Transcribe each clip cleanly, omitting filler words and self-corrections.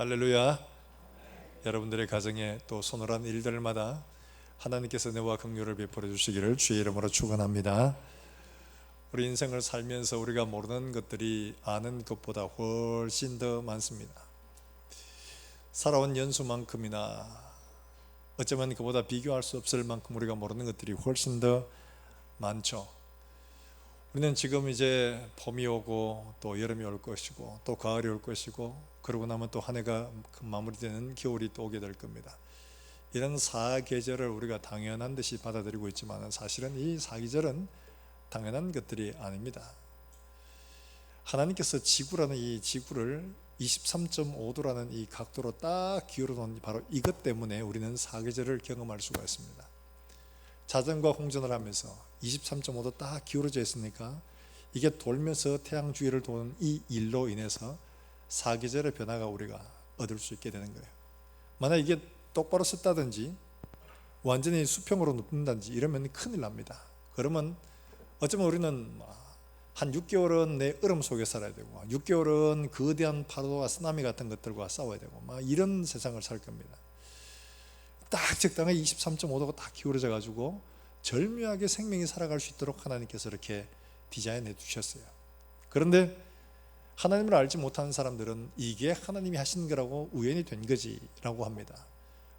할렐루야. 여러분들의 가정에 또 서늘한 일들마다 하나님께서 은혜와 긍휼을 베풀어 주시기를 주의 이름으로 축원합니다. 우리 인생을 살면서 우리가 모르는 것들이 아는 것보다 훨씬 더 많습니다. 살아온 연수만큼이나 어쩌면 그보다 비교할 수 없을 만큼 우리가 모르는 것들이 훨씬 더 많죠. 우리는 지금 이제 봄이 오고 또 여름이 올 것이고 또 가을이 올 것이고 그러고 나면 또 한 해가 마무리되는 겨울이 또 오게 될 겁니다. 이런 사계절을 우리가 당연한 듯이 받아들이고 있지만 사실은 이 사계절은 당연한 것들이 아닙니다. 하나님께서 지구라는 이 지구를 23.5도라는 이 각도로 딱 기울여 놓은 바로 이것 때문에 우리는 사계절을 경험할 수가 있습니다. 자전과 홍전을 하면서 23.5도 딱 기울어져 있으니까 이게 돌면서 태양 주위를 도는 이 일로 인해서 사계절의 변화가 우리가 얻을 수 있게 되는 거예요. 만약 이게 똑바로 섰다든지 완전히 수평으로 눕는다든지 이러면 큰일 납니다. 그러면 어쩌면 우리는 한 6개월은 내 얼음 속에 살아야 되고 6개월은 거대한 파도와 쓰나미 같은 것들과 싸워야 되고 막 이런 세상을 살 겁니다. 딱 적당히 23.5도가 딱 기울어져 가지고 절묘하게 생명이 살아갈 수 있도록 하나님께서 이렇게 디자인해 주셨어요. 그런데 하나님을 알지 못하는 사람들은 이게 하나님이 하신 거라고 우연이 된 거지 라고 합니다.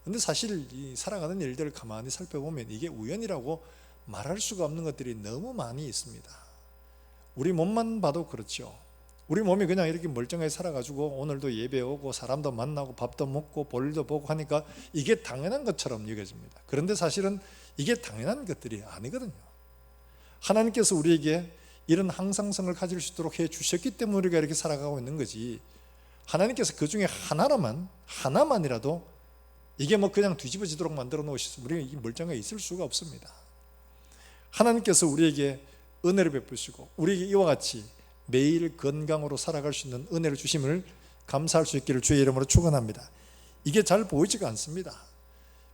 그런데 사실 이 살아가는 일들을 가만히 살펴보면 이게 우연이라고 말할 수가 없는 것들이 너무 많이 있습니다. 우리 몸만 봐도 그렇죠. 우리 몸이 그냥 이렇게 멀쩡하게 살아가지고 오늘도 예배 오고 사람도 만나고 밥도 먹고 볼일도 보고 하니까 이게 당연한 것처럼 여겨집니다. 그런데 사실은 이게 당연한 것들이 아니거든요. 하나님께서 우리에게 이런 항상성을 가질 수 있도록 해 주셨기 때문에 우리가 이렇게 살아가고 있는 거지, 하나님께서 그 중에 하나만이라도 이게 뭐 그냥 뒤집어지도록 만들어 놓으셔서 우리가 이 멀쩡하게 있을 수가 없습니다. 하나님께서 우리에게 은혜를 베푸시고 우리에게 이와 같이 매일 건강으로 살아갈 수 있는 은혜를 주심을 감사할 수 있기를 주의 이름으로 축원합니다. 이게 잘 보이지가 않습니다.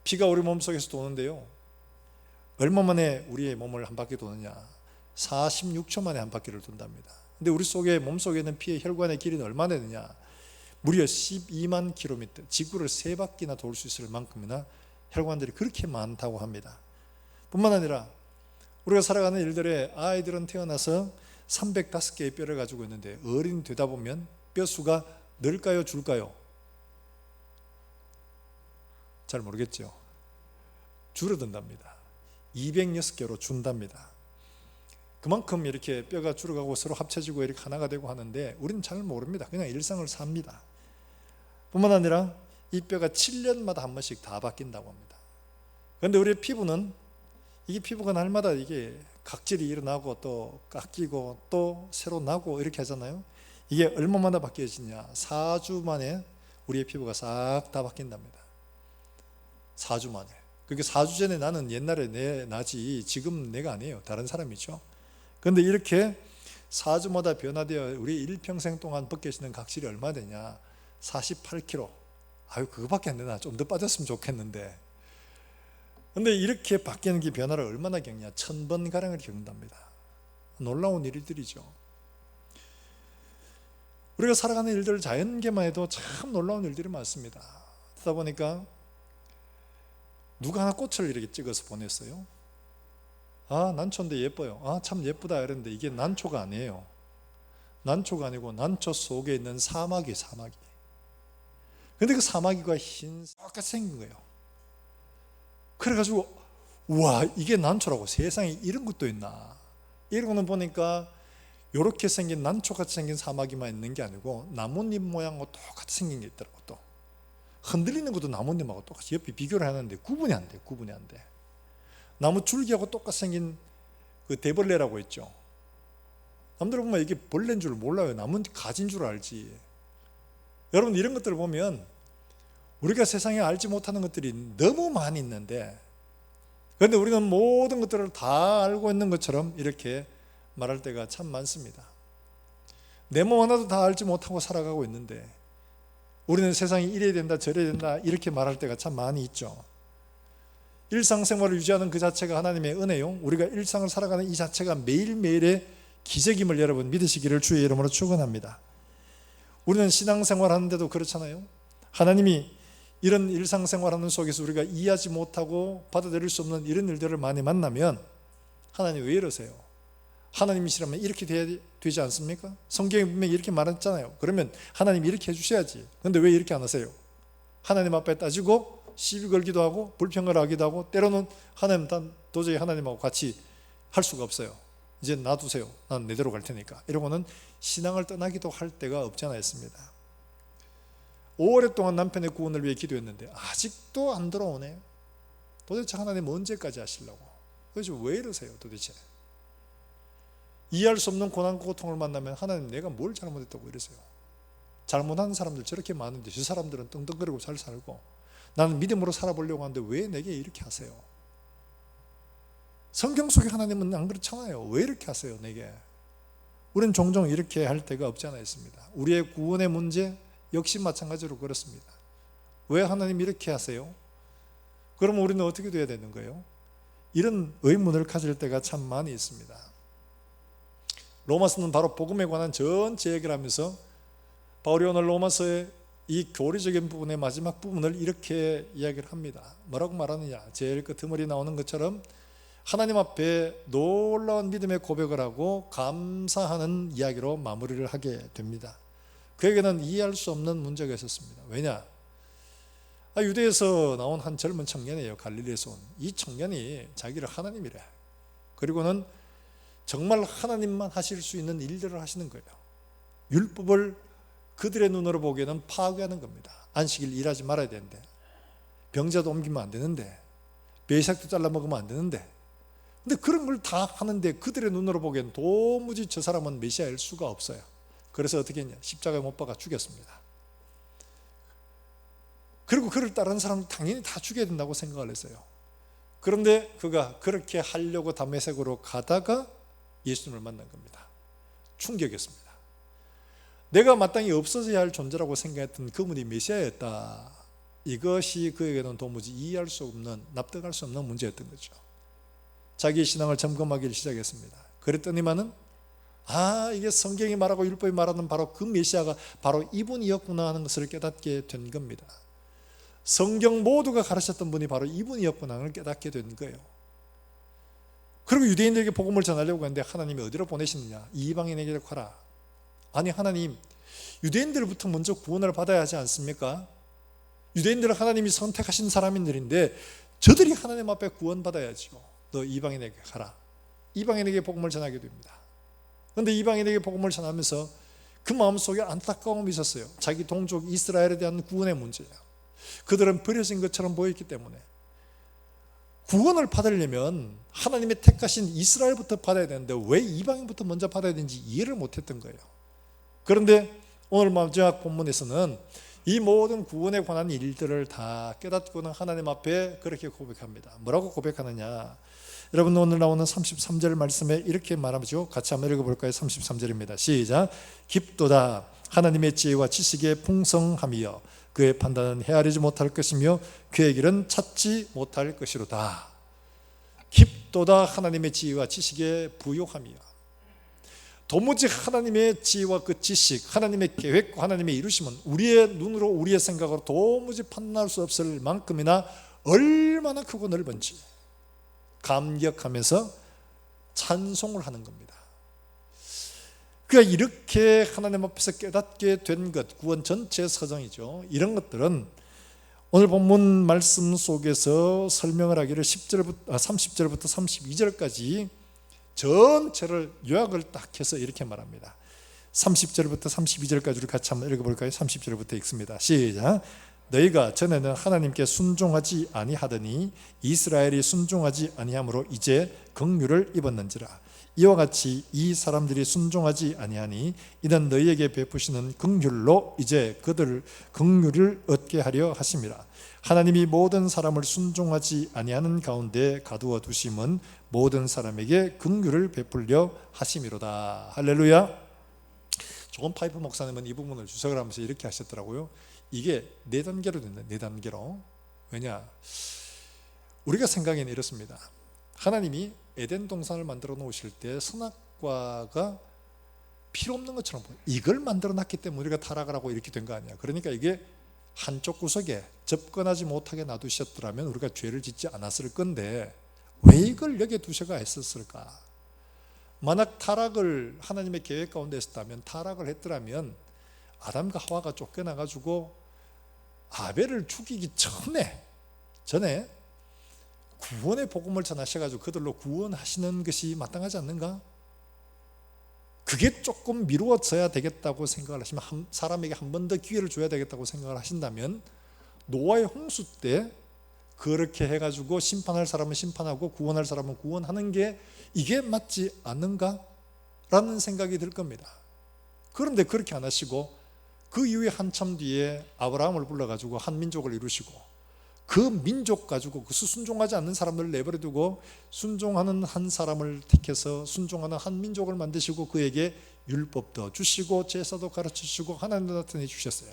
피가 우리 몸속에서 도는데요, 얼마 만에 우리의 몸을 한 바퀴 도느냐? 46초 만에 한 바퀴를 돈답니다. 근데 우리 속에 몸속에 있는 피의 혈관의 길이는 얼마나 되느냐? 무려 12만 킬로미터, 지구를 3바퀴나 돌 수 있을 만큼이나 혈관들이 그렇게 많다고 합니다. 뿐만 아니라 우리가 살아가는 일들에 아이들은 태어나서 305개의 뼈를 가지고 있는데 어른이 되다 보면 뼈 수가 늘까요 줄까요? 잘 모르겠죠. 줄어든답니다. 206개로 준답니다. 그만큼 이렇게 뼈가 줄어가고 서로 합쳐지고 이렇게 하나가 되고 하는데 우리는 잘 모릅니다. 그냥 일상을 삽니다. 뿐만 아니라 이 뼈가 7년마다 한 번씩 다 바뀐다고 합니다. 그런데 우리의 피부는 이게 피부가 날마다 이게 각질이 일어나고 또 깎이고 또 새로 나고 이렇게 하잖아요. 이게 얼마마다 바뀌어지냐? 4주 만에 우리의 피부가 싹 다 바뀐답니다. 4주 만에. 그게 4주 전에 나는 옛날에 내 나지 지금 내가 아니에요. 다른 사람이죠. 그런데 이렇게 4주마다 변화되어 우리 일평생 동안 벗겨지는 각질이 얼마 되냐? 48kg. 아유, 그거밖에 안 되나? 좀 더 빠졌으면 좋겠는데. 근데 이렇게 바뀌는 게 변화를 얼마나 겪냐? 1000번가량을 겪는답니다. 놀라운 일들이죠. 우리가 살아가는 일들, 자연계만 해도 참 놀라운 일들이 많습니다. 그러다 보니까 누가 하나 꽃을 이렇게 찍어서 보냈어요. 아, 난초인데 예뻐요. 아, 참 예쁘다 이랬는데 이게 난초가 아니에요. 난초가 아니고 난초 속에 있는 사마귀. 근데 그 사마귀가 흰색같이 생긴 거예요. 그래가지고 우와, 이게 난초라고, 세상에 이런 것도 있나. 이러고는 보니까 이렇게 생긴 난초같이 생긴 사마귀만 있는 게 아니고 나뭇잎 모양하고 똑같이 생긴 게 있더라고. 또 흔들리는 것도 나뭇잎하고 똑같이 옆에 비교를 하는데 구분이 안 돼. 나무 줄기하고 똑같이 생긴 그 대벌레라고 있죠. 남들 보면 이게 벌레인 줄 몰라요. 나무 가지인 줄 알지. 여러분, 이런 것들을 보면 우리가 세상에 알지 못하는 것들이 너무 많이 있는데, 그런데 우리는 모든 것들을 다 알고 있는 것처럼 이렇게 말할 때가 참 많습니다. 내 몸 하나도 다 알지 못하고 살아가고 있는데 우리는 세상이 이래야 된다 저래야 된다 이렇게 말할 때가 참 많이 있죠. 일상생활을 유지하는 그 자체가 하나님의 은혜요, 우리가 일상을 살아가는 이 자체가 매일매일의 기적임을 여러분 믿으시기를 주의 이름으로 축원합니다. 우리는 신앙생활 하는데도 그렇잖아요. 하나님이 이런 일상생활하는 속에서 우리가 이해하지 못하고 받아들일 수 없는 이런 일들을 많이 만나면 하나님 왜 이러세요? 하나님이시라면 이렇게 되지 않습니까? 성경에 분명히 이렇게 말했잖아요. 그러면 하나님 이렇게 해주셔야지. 그런데 왜 이렇게 안 하세요? 하나님 앞에 따지고 시비 걸기도 하고 불평을 하기도 하고 때로는 하나님 도저히 하나님하고 같이 할 수가 없어요. 이제 놔두세요. 난 내대로 갈 테니까. 이러고는 신앙을 떠나기도 할 때가 없지 않아 있습니다. 오랫동안 남편의 구원을 위해 기도했는데 아직도 안 들어오네. 도대체 하나님 언제까지 하시려고? 도대체 왜 이러세요 도대체? 이해할 수 없는 고난 고통을 만나면 하나님 내가 뭘 잘못했다고 이러세요? 잘못한 사람들 저렇게 많은데 저 사람들은 떵떵거리고 잘 살고 나는 믿음으로 살아보려고 하는데 왜 내게 이렇게 하세요? 성경 속에 하나님은 안 그렇잖아요. 왜 이렇게 하세요 내게? 우리는 종종 이렇게 할 때가 없지 않아 있습니다. 우리의 구원의 문제 역시 마찬가지로 그렇습니다. 왜 하나님 이렇게 하세요? 그러면 우리는 어떻게 돼야 되는 거예요? 이런 의문을 가질 때가 참 많이 있습니다. 로마서는 바로 복음에 관한 전체 얘기를 하면서 바울이 오늘 로마서의 이 교리적인 부분의 마지막 부분을 이렇게 이야기를 합니다. 뭐라고 말하느냐? 제일 끝머리 나오는 것처럼 하나님 앞에 놀라운 믿음의 고백을 하고 감사하는 이야기로 마무리를 하게 됩니다. 그에게는 이해할 수 없는 문제가 있었습니다. 왜냐? 유대에서 나온 한 젊은 청년이에요. 갈릴리에서 온. 이 청년이 자기를 하나님이래. 그리고는 정말 하나님만 하실 수 있는 일들을 하시는 거예요. 율법을 그들의 눈으로 보기에는 파괴하는 겁니다. 안식일 일하지 말아야 되는데, 병자도 옮기면 안 되는데, 배삭도 잘라 먹으면 안 되는데, 근데 그런 걸 다 하는데 그들의 눈으로 보기에는 도무지 저 사람은 메시아일 수가 없어요. 그래서 어떻게 했냐? 십자가에 못 박아 죽였습니다. 그리고 그를 따르는 사람은 당연히 다 죽여야 된다고 생각을 했어요. 그런데 그가 그렇게 하려고 다메섹으로 가다가 예수님을 만난 겁니다. 충격이었습니다. 내가 마땅히 없어져야 할 존재라고 생각했던 그분이 메시아였다. 이것이 그에게는 도무지 이해할 수 없는, 납득할 수 없는 문제였던 거죠. 자기의 신앙을 점검하기 시작했습니다. 그랬더니만은 이게 성경이 말하고 율법이 말하는 바로 그 메시아가 바로 이분이었구나 하는 것을 깨닫게 된 겁니다. 성경 모두가 가르쳤던 분이 바로 이분이었구나 하는 걸 깨닫게 된 거예요. 그리고 유대인들에게 복음을 전하려고 했는데 하나님이 어디로 보내시느냐? 이방인에게 가라. 아니 하나님, 유대인들부터 먼저 구원을 받아야 하지 않습니까? 유대인들은 하나님이 선택하신 사람들인데 저들이 하나님 앞에 구원받아야죠. 너 이방인에게 가라. 이방인에게 복음을 전하게 됩니다. 그런데 이방인에게 복음을 전하면서 그 마음속에 안타까움이 있었어요. 자기 동족 이스라엘에 대한 구원의 문제예요. 그들은 버려진 것처럼 보였기 때문에 구원을 받으려면 하나님의 택하신 이스라엘부터 받아야 되는데 왜 이방인부터 먼저 받아야 되는지 이해를 못했던 거예요. 그런데 오늘 마지막 본문에서는 이 모든 구원에 관한 일들을 다 깨닫고는 하나님 앞에 그렇게 고백합니다. 뭐라고 고백하느냐? 여러분 오늘 나오는 33절 말씀에 이렇게 말하죠. 같이 한번 읽어볼까요? 33절입니다. 시작. 깊도다 하나님의 지혜와 지식의 풍성함이여 그의 판단은 헤아리지 못할 것이며 그의 길은 찾지 못할 것이로다. 깊도다 하나님의 지혜와 지식의 부요함이여. 도무지 하나님의 지혜와 그 지식, 하나님의 계획과 하나님의 이루심은 우리의 눈으로 우리의 생각으로 도무지 판단할 수 없을 만큼이나 얼마나 크고 넓은지 감격하면서 찬송을 하는 겁니다. 그러니까 이렇게 하나님 앞에서 깨닫게 된 것, 구원 전체의 서정이죠. 이런 것들은 오늘 본문 말씀 속에서 설명을 하기를 30절부터 32절까지 전체를 요약을 딱 해서 이렇게 말합니다. 30절부터 32절까지 우리 같이 한번 읽어볼까요? 30절부터 읽습니다. 시작. 너희가 전에는 하나님께 순종하지 아니하더니 이스라엘이 순종하지 아니함으로 이제 긍휼을 입었는지라. 이와 같이 이 사람들이 순종하지 아니하니 이는 너희에게 베푸시는 긍휼로 이제 그들 긍휼을 얻게 하려 하심이라. 하나님이 모든 사람을 순종하지 아니하는 가운데 가두어 두심은 모든 사람에게 긍휼을 베풀려 하심이로다. 할렐루야. 존 파이프 목사님은 이 부분을 주석을 하면서 이렇게 하셨더라고요. 이게 4단계로 된다. 4단계로. 왜냐? 우리가 생각에는 이렇습니다. 하나님이 에덴 동산을 만들어 놓으실 때 선악과가 필요 없는 것처럼 보여요. 이걸 만들어 놨기 때문에 우리가 타락을 하고 이렇게 된 거 아니야. 그러니까 이게 한쪽 구석에 접근하지 못하게 놔두셨더라면 우리가 죄를 짓지 않았을 건데 왜 이걸 여기에 두셔가 했었을까? 만약 타락을 하나님의 계획 가운데 했었다면, 타락을 했더라면 아담과 하와가 쫓겨나가지고 아벨을 죽이기 전에 구원의 복음을 전하셔가지고 그들로 구원하시는 것이 마땅하지 않는가? 그게 조금 미루어져야 되겠다고 생각을 하시면, 사람에게 한 번 더 기회를 줘야 되겠다고 생각을 하신다면 노아의 홍수 때 그렇게 해가지고 심판할 사람은 심판하고 구원할 사람은 구원하는 게 이게 맞지 않는가? 라는 생각이 들 겁니다. 그런데 그렇게 안 하시고 그 이후에 한참 뒤에 아브라함을 불러가지고 한 민족을 이루시고 그 민족 가지고 그 순종하지 않는 사람들을 내버려 두고 순종하는 한 사람을 택해서 순종하는 한 민족을 만드시고 그에게 율법도 주시고 제사도 가르치시고 하나님도 나타내 주셨어요.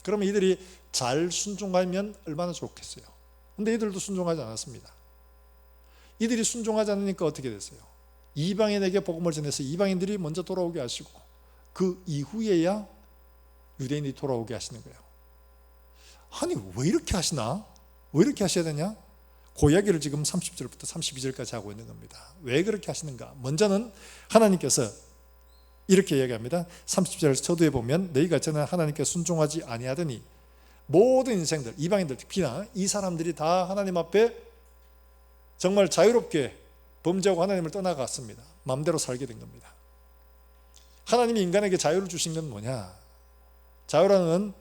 그러면 이들이 잘 순종하면 얼마나 좋겠어요. 근데 이들도 순종하지 않았습니다. 이들이 순종하지 않으니까 어떻게 됐어요? 이방인에게 복음을 전해서 이방인들이 먼저 돌아오게 하시고 그 이후에야 유대인이 돌아오게 하시는 거예요. 아니 왜 이렇게 하시나? 왜 이렇게 하셔야 되냐? 그 이야기를 지금 30절부터 32절까지 하고 있는 겁니다. 왜 그렇게 하시는가? 먼저는 하나님께서 이렇게 이야기합니다. 30절 서두에 보면 너희가 전에 하나님께 순종하지 아니하더니 모든 인생들, 이방인들 특히나 이 사람들이 다 하나님 앞에 정말 자유롭게 범죄하고 하나님을 떠나갔습니다. 마음대로 살게 된 겁니다. 하나님이 인간에게 자유를 주신 건 뭐냐? 자유라는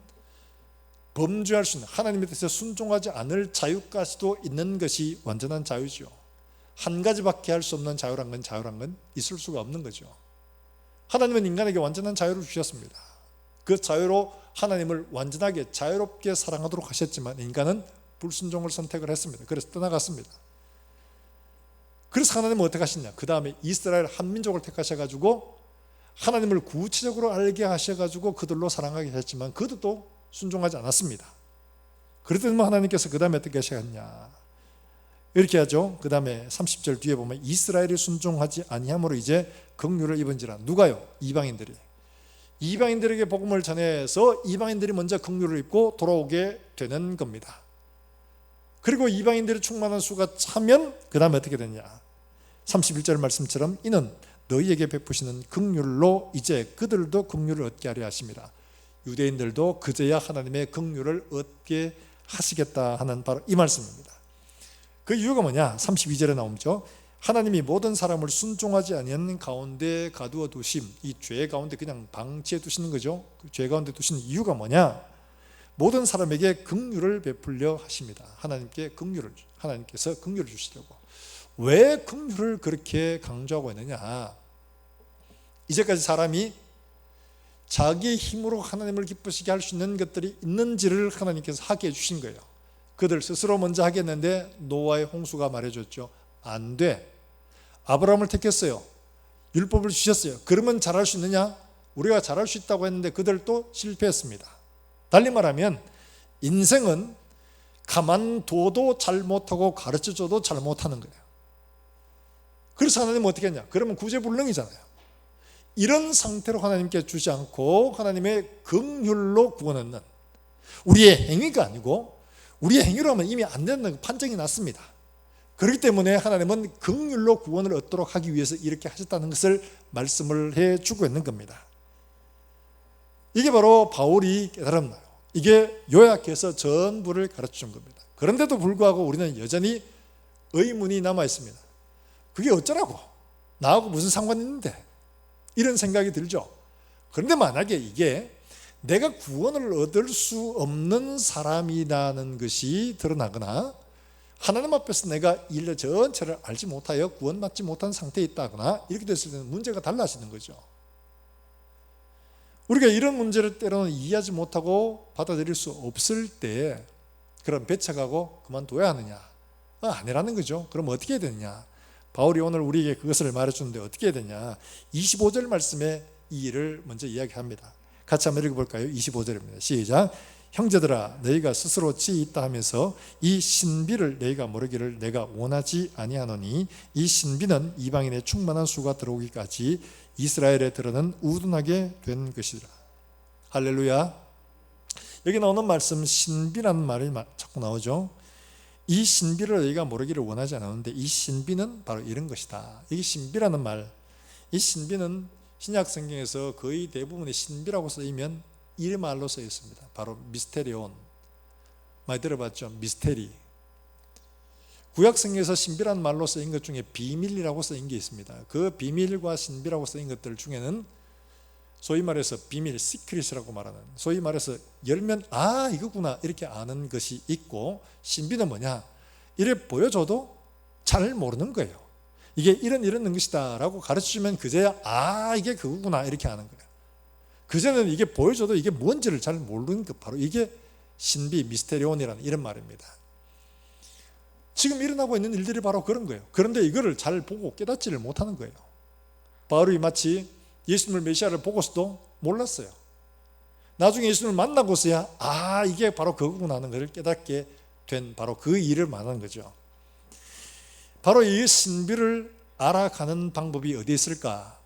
범죄할 수 있는, 하나님에 대해서 순종하지 않을 자유까지도 있는 것이 완전한 자유죠. 한 가지밖에 할 수 없는 자유란 건 있을 수가 없는 거죠. 하나님은 인간에게 완전한 자유를 주셨습니다. 그 자유로 하나님을 완전하게 자유롭게 사랑하도록 하셨지만 인간은 불순종을 선택을 했습니다. 그래서 떠나갔습니다. 그래서 하나님은 어떻게 하시냐? 그 다음에 이스라엘 한 민족을 택하셔가지고 하나님을 구체적으로 알게 하셔가지고 그들로 사랑하게 하셨지만 그들도 순종하지 않았습니다. 그랬더니 하나님께서 그 다음에 어떻게 하셨냐? 이렇게 하죠. 그 다음에 30절 뒤에 보면 이스라엘이 순종하지 아니함으로 이제 긍휼을 입은지라. 누가요? 이방인들이. 이방인들에게 복음을 전해서 이방인들이 먼저 긍휼을 입고 돌아오게 되는 겁니다. 그리고 이방인들이 충만한 수가 차면 그 다음에 어떻게 되냐? 31절 말씀처럼 이는 너희에게 베푸시는 긍휼로 이제 그들도 긍휼을 얻게 하려 하십니다. 유대인들도 그제야 하나님의 긍휼을 얻게 하시겠다 하는 바로 이 말씀입니다. 그 이유가 뭐냐? 32절에 나오죠. 하나님이 모든 사람을 순종하지 아니하는 가운데 가두어 두심, 이 죄 가운데 그냥 방치해 두시는 거죠. 그 죄 가운데 두시는 이유가 뭐냐? 모든 사람에게 긍휼을 베풀려 하십니다. 하나님께서 긍휼을 주시려고. 왜 긍휼을 그렇게 강조하고 있느냐? 이제까지 사람이 자기의 힘으로 하나님을 기쁘시게 할 수 있는 것들이 있는지를 하나님께서 하게 해주신 거예요. 그들 스스로 먼저 하겠는데 노아의 홍수가 말해줬죠. 안 돼. 아브라함을 택했어요. 율법을 주셨어요. 그러면 잘할 수 있느냐? 우리가 잘할 수 있다고 했는데 그들도 실패했습니다. 달리 말하면 인생은 가만둬도 잘 못하고 가르쳐줘도 잘 못하는 거예요. 그래서 하나님은 어떻게 했냐? 그러면 구제불능이잖아요. 이런 상태로 하나님께 주지 않고 하나님의 긍휼로 구원하는, 우리의 행위가 아니고 우리의 행위로 하면 이미 안 된다는 판정이 났습니다. 그렇기 때문에 하나님은 긍휼로 구원을 얻도록 하기 위해서 이렇게 하셨다는 것을 말씀을 해주고 있는 겁니다. 이게 바로 바울이 깨달았나요? 이게 요약해서 전부를 가르쳐준 겁니다. 그런데도 불구하고 우리는 여전히 의문이 남아 있습니다. 그게 어쩌라고? 나하고 무슨 상관이 있는데? 이런 생각이 들죠. 그런데 만약에 이게 내가 구원을 얻을 수 없는 사람이라는 것이 드러나거나 하나님 앞에서 내가 일 전체를 알지 못하여 구원받지 못한 상태에 있다거나 이렇게 됐을 때는 문제가 달라지는 거죠. 우리가 이런 문제를 때로는 이해하지 못하고 받아들일 수 없을 때 그럼 배척하고 그만둬야 하느냐? 아니라는 거죠. 그럼 어떻게 해야 되느냐? 바울이 오늘 우리에게 그것을 말해주는데 어떻게 해야 되냐? 25절 말씀에 이 일을 먼저 이야기합니다. 같이 한번 읽어볼까요? 25절입니다. 시작. 형제들아 너희가 스스로 지혜 있다 하면서 이 신비를 너희가 모르기를 내가 원하지 아니하노니 이 신비는 이방인의 충만한 수가 들어오기까지 이스라엘에 들어는 우둔하게 된 것이라. 할렐루야. 여기 나오는 말씀 신비라는 말이 자꾸 나오죠. 이 신비를 너희가 모르기를 원하지 않았는데 이 신비는 바로 이런 것이다. 이 신비라는 말, 이 신비는 신약 성경에서 거의 대부분의 신비라고 쓰이면 이 말로 쓰여 있습니다. 바로 미스테리온. 많이 들어봤죠? 미스테리. 구약 성경에서 신비라는 말로 쓰인 것 중에 비밀이라고 쓰인 게 있습니다. 그 비밀과 신비라고 쓰인 것들 중에는 소위 말해서 비밀, 시크릿이라고 말하는, 소위 말해서 열면 아 이거구나 이렇게 아는 것이 있고, 신비는 뭐냐, 이래 보여줘도 잘 모르는 거예요. 이게 이런 것이다 라고 가르쳐주면 그제야 아 이게 그거구나 이렇게 아는 거예요. 그제는 이게 보여줘도 이게 뭔지를 잘 모르는 것, 바로 이게 신비, 미스테리온이라는 이런 말입니다. 지금 일어나고 있는 일들이 바로 그런 거예요. 그런데 이거를 잘 보고 깨닫지를 못하는 거예요. 바울이 마치 예수님을 메시아를 보고서도 몰랐어요. 나중에 예수님을 만나고서야 아 이게 바로 그거구나 하는 것을 깨닫게 된 바로 그 일을 말하는 거죠. 바로 이 신비를 알아가는 방법이 어디 있을까?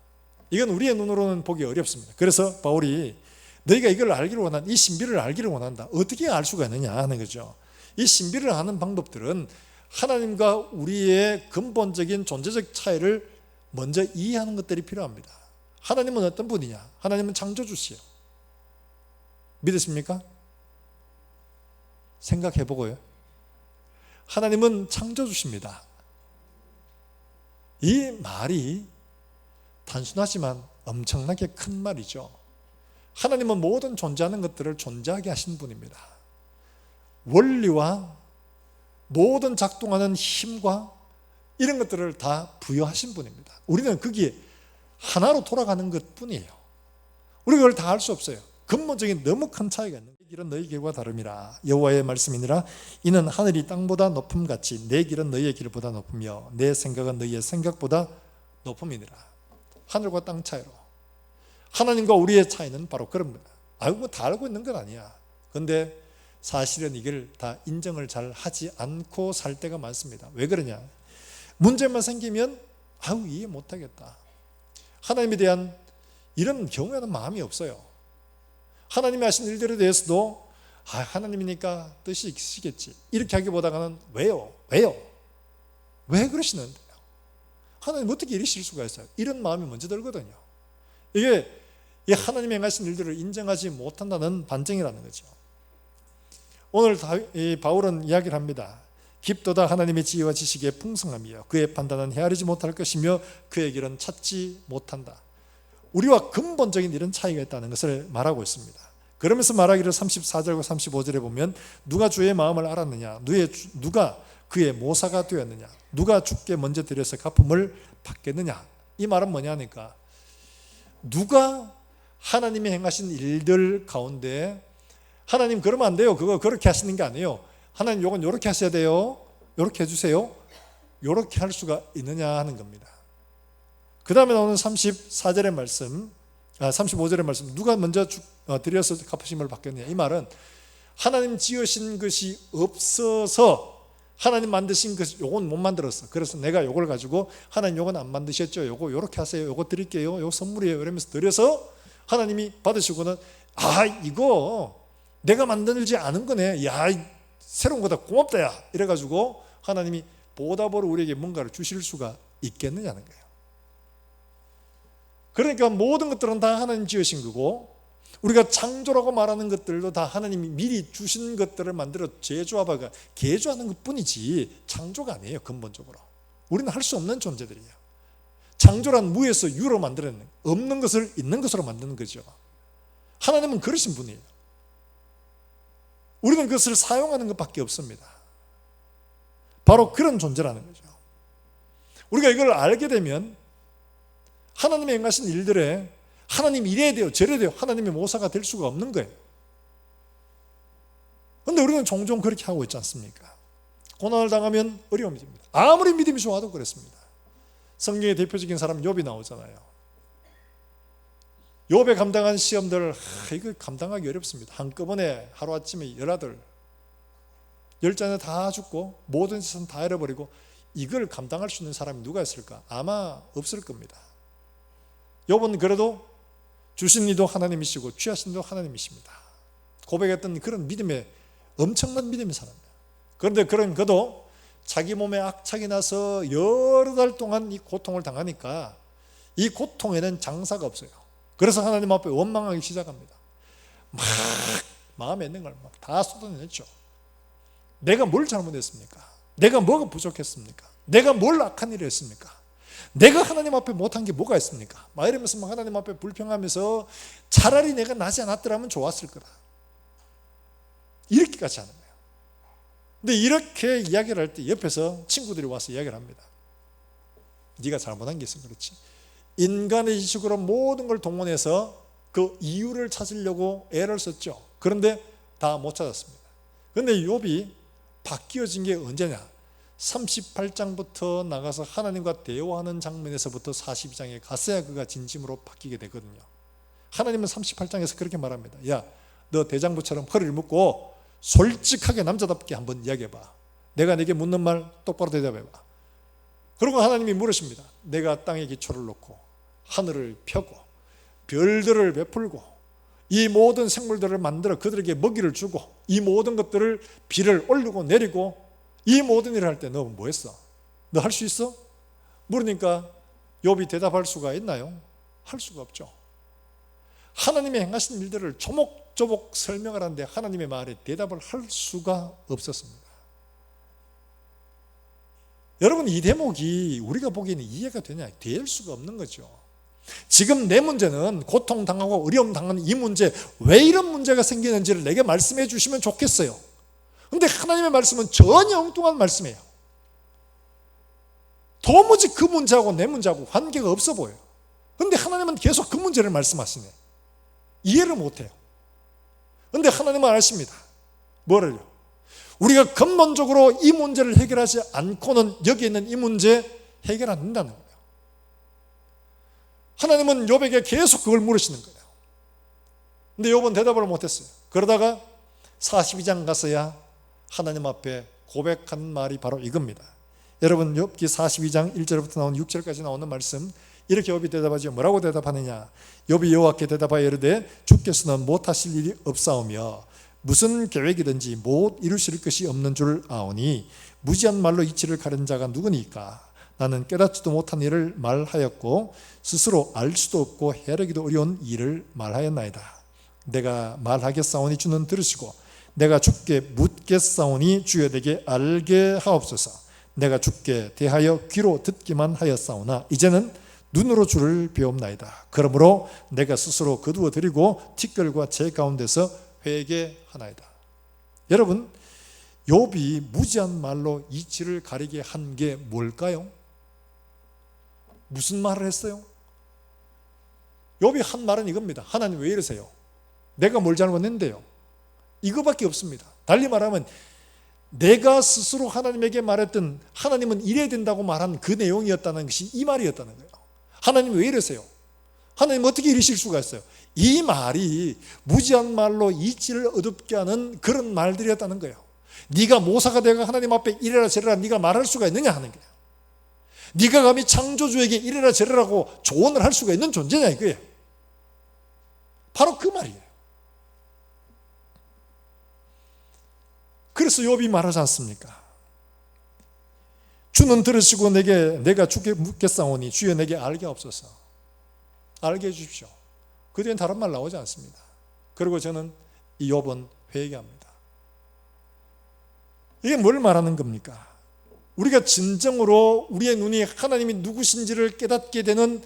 이건 우리의 눈으로는 보기 어렵습니다. 그래서 바울이 너희가 이걸 알기를 원한다, 이 신비를 알기를 원한다. 어떻게 알 수가 있느냐 하는 거죠. 이 신비를 아는 방법들은 하나님과 우리의 근본적인 존재적 차이를 먼저 이해하는 것들이 필요합니다. 하나님은 어떤 분이냐? 하나님은 창조주시요. 믿으십니까? 생각해보고요. 하나님은 창조주십니다. 이 말이 단순하지만 엄청나게 큰 말이죠. 하나님은 모든 존재하는 것들을 존재하게 하신 분입니다. 원리와 모든 작동하는 힘과 이런 것들을 다 부여하신 분입니다. 우리는 거기에 하나로 돌아가는 것뿐이에요. 우리가 그걸 다 할 수 없어요. 근본적인 너무 큰 차이가 있는 거예요. 길은 너희 길과 다름이라. 여호와의 말씀이니라. 이는 하늘이 땅보다 높음같이 내 길은 너희의 길보다 높으며 내 생각은 너희의 생각보다 높음이니라. 하늘과 땅 차이로. 하나님과 우리의 차이는 바로 그런 겁니다. 알고 다 알고 있는 건 아니야. 그런데 사실은 이걸 다 인정을 잘 하지 않고 살 때가 많습니다. 왜 그러냐? 문제만 생기면 아우 이해 못하겠다. 하나님에 대한 이런 경우에는 마음이 없어요. 하나님이 하신 일들에 대해서도 아 하나님이니까 뜻이 있으시겠지 이렇게 하기보다는 왜요? 왜 그러시는데요? 하나님 어떻게 이러실 수가 있어요? 이런 마음이 먼저 들거든요. 이게 이 하나님이 행하신 일들을 인정하지 못한다는 반증이라는 거죠. 오늘 바울은 이야기를 합니다. 깊도다 하나님의 지혜와 지식의 풍성함이요 그의 판단은 헤아리지 못할 것이며 그의 길은 찾지 못한다. 우리와 근본적인 이런 차이가 있다는 것을 말하고 있습니다. 그러면서 말하기를 34절과 35절에 보면 누가 주의 마음을 알았느냐, 누가 그의 모사가 되었느냐, 누가 주께 먼저 드려서 갚음을 받겠느냐. 이 말은 뭐냐니까 누가 하나님이 행하신 일들 가운데 하나님 그러면 안 돼요, 그거 그렇게 하시는 게 아니에요, 하나님 요건 요렇게 하셔야 돼요, 요렇게 해주세요, 요렇게 할 수가 있느냐 하는 겁니다. 그 다음에 나오는 34절의 말씀, 35절의 말씀, 누가 먼저 드려서 갚으심을 받겠느냐. 이 말은 하나님 지으신 것이 없어서 하나님 만드신 것이 요건 못 만들었어. 그래서 내가 요걸 가지고 하나님 요건 안 만드셨죠, 요거 요렇게 하세요, 요거 드릴게요, 요거 선물이에요 이러면서 드려서 하나님이 받으시고는 아 이거 내가 만들지 않은 거네, 야 새로운 거다 고맙다 야 이래가지고 하나님이 보답으로 우리에게 뭔가를 주실 수가 있겠느냐는 거예요. 그러니까 모든 것들은 다 하나님 지으신 거고 우리가 창조라고 말하는 것들도 다 하나님이 미리 주신 것들을 만들어 제조하다가 개조하는 것뿐이지 창조가 아니에요. 근본적으로 우리는 할 수 없는 존재들이에요. 창조란 무에서 유로 만들어내는, 없는 것을 있는 것으로 만드는 거죠. 하나님은 그러신 분이에요. 우리는 그것을 사용하는 것밖에 없습니다. 바로 그런 존재라는 거죠. 우리가 이걸 알게 되면 하나님이 행하신 일들에 하나님 이래야 돼요, 저래야 돼요, 하나님의 모사가 될 수가 없는 거예요. 그런데 우리는 종종 그렇게 하고 있지 않습니까? 고난을 당하면 어려움이 됩니다. 아무리 믿음이 좋아도 그렇습니다. 성경의 대표적인 사람 욥이 나오잖아요. 욥에 감당한 시험들 이거 감당하기 어렵습니다. 한꺼번에 하루아침에 열아들 10자녀 다 죽고 모든 재산 다 잃어버리고 이걸 감당할 수 있는 사람이 누가 있을까? 아마 없을 겁니다. 욥은 그래도 주신 이도 하나님이시고 취하신 이도 하나님이십니다. 고백했던 그런 믿음의 엄청난 믿음의 사람이에요. 그런데 그런 그도 자기 몸에 악착이 나서 여러 달 동안 이 고통을 당하니까 이 고통에는 장사가 없어요. 그래서 하나님 앞에 원망하기 시작합니다. 막 마음에 있는 걸 막 다 쏟아냈죠. 내가 뭘 잘못했습니까? 내가 뭐가 부족했습니까? 내가 뭘 악한 일을 했습니까? 내가 하나님 앞에 못한 게 뭐가 있습니까? 막 이러면서 막 하나님 앞에 불평하면서 차라리 내가 나지 않았더라면 좋았을 거다, 이렇게까지 하는 거예요. 근데 이렇게 이야기를 할 때 옆에서 친구들이 와서 이야기를 합니다. 네가 잘못한 게 있어 그렇지. 인간의 지식으로 모든 걸 동원해서 그 이유를 찾으려고 애를 썼죠. 그런데 다 못 찾았습니다. 그런데 욥이 바뀌어진 게 언제냐? 38장부터 나가서 하나님과 대화하는 장면에서부터 42장에 갔어야 그가 진심으로 바뀌게 되거든요. 하나님은 38장에서 그렇게 말합니다. 야, 너 대장부처럼 허리를 묶고 솔직하게 남자답게 한번 이야기해봐. 내가 네게 묻는 말 똑바로 대답해봐. 그리고 하나님이 물으십니다. 내가 땅에 기초를 놓고 하늘을 펴고 별들을 베풀고 이 모든 생물들을 만들어 그들에게 먹이를 주고 이 모든 것들을 비를 올리고 내리고 이 모든 일을 할 때 너 뭐 했어? 너 할 수 있어? 물으니까 욥이 대답할 수가 있나요? 할 수가 없죠. 하나님의 행하신 일들을 조목조목 설명을 하는데 하나님의 말에 대답을 할 수가 없었습니다. 여러분, 이 대목이 우리가 보기에는 이해가 되냐? 될 수가 없는 거죠. 지금 내 문제는 고통당하고 어려움 당하는 이 문제, 왜 이런 문제가 생기는지를 내게 말씀해 주시면 좋겠어요. 그런데 하나님의 말씀은 전혀 엉뚱한 말씀이에요. 도무지 그 문제하고 내 문제하고 관계가 없어 보여요. 그런데 하나님은 계속 그 문제를 말씀하시네. 이해를 못해요. 그런데 하나님은 아십니다. 뭐를요? 우리가 근본적으로 이 문제를 해결하지 않고는 여기 있는 이 문제 해결 안 된다는 거예요. 하나님은 욥에게 계속 그걸 물으시는 거예요. 근데 욥은 대답을 못했어요. 그러다가 42장 가서야 하나님 앞에 고백한 말이 바로 이겁니다. 여러분, 욥기 42장 1절부터 나온 6절까지 나오는 말씀, 이렇게 욥이 대답하죠. 뭐라고 대답하느냐? 욥이 여호와께 대답하여 이르되 주께서는 못하실 일이 없사오며 무슨 계획이든지 못 이루실 것이 없는 줄 아오니 무지한 말로 이치를 가른 자가 누구니까? 나는 깨닫지도 못한 일을 말하였고 스스로 알 수도 없고 헤아리기도 어려운 일을 말하였나이다. 내가 말하겠사오니 주는 들으시고 내가 주께 묻겠사오니 주여 내게 알게 하옵소서. 내가 주께 대하여 귀로 듣기만 하였사오나 이제는 눈으로 주를 배옵나이다. 그러므로 내가 스스로 거두어 드리고 티끌과 제 가운데서 회개하나이다. 여러분, 욥이 무지한 말로 이치를 가리게 한 게 뭘까요? 무슨 말을 했어요? 욥이 한 말은 이겁니다. 하나님 왜 이러세요? 내가 뭘 잘못했는데요? 이거밖에 없습니다. 달리 말하면 내가 스스로 하나님에게 말했던 하나님은 이래야 된다고 말한 그 내용이었다는 것이 이 말이었다는 거예요. 하나님 왜 이러세요? 하나님 어떻게 이러실 수가 있어요? 이 말이 무지한 말로 이치를 어둡게 하는 그런 말들이었다는 거예요. 네가 모사가 되어 하나님 앞에 이래라 저래라 네가 말할 수가 있느냐 하는 거예요. 네가 감히 창조주에게 이래라 저래라고 조언을 할 수가 있는 존재냐 이거예요. 바로 그 말이에요. 그래서 욥이 말하지 않습니까? 주는 들으시고 내가 주께 묻겠사오니 주여 내게 알게 없어서 알게 해주십시오. 그 뒤엔 다른 말 나오지 않습니다. 그리고 저는 이 욥은 회개합니다. 이게 뭘 말하는 겁니까? 우리가 진정으로 우리의 눈이 하나님이 누구신지를 깨닫게 되는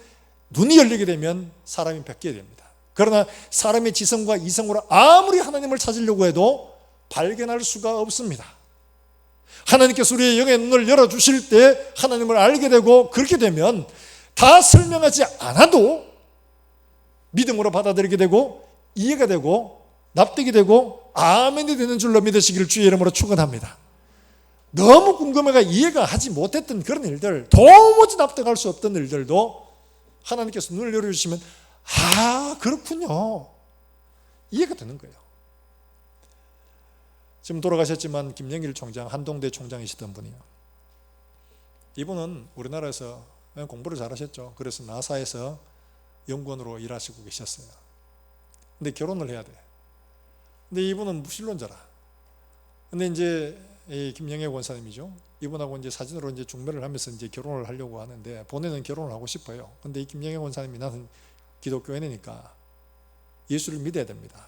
눈이 열리게 되면 사람이 바뀌게 됩니다. 그러나 사람의 지성과 이성으로 아무리 하나님을 찾으려고 해도 발견할 수가 없습니다. 하나님께서 우리의 영의 눈을 열어주실 때 하나님을 알게 되고 그렇게 되면 다 설명하지 않아도 믿음으로 받아들이게 되고 이해가 되고 납득이 되고 아멘이 되는 줄로 믿으시기를 주의 이름으로 축원합니다. 너무 궁금해가 이해가 하지 못했던 그런 일들, 도무지 납득할 수 없던 일들도 하나님께서 눈을 열어주시면 아 그렇군요 이해가 되는 거예요. 지금 돌아가셨지만 김영길 총장, 한동대 총장이시던 분이요. 이분은 우리나라에서 공부를 잘하셨죠. 그래서 나사에서 연구원으로 일하시고 계셨어요. 근데 결혼을 해야 돼. 근데 이분은 무신론자라. 근데 이제 이 김영애 권사님이죠. 이분하고 이제 사진으로 이제 중매를 하면서 이제 결혼을 하려고 하는데 본인은 결혼을 하고 싶어요. 근데 이 김영애 권사님이 나는 기독교인이니까 예수를 믿어야 됩니다.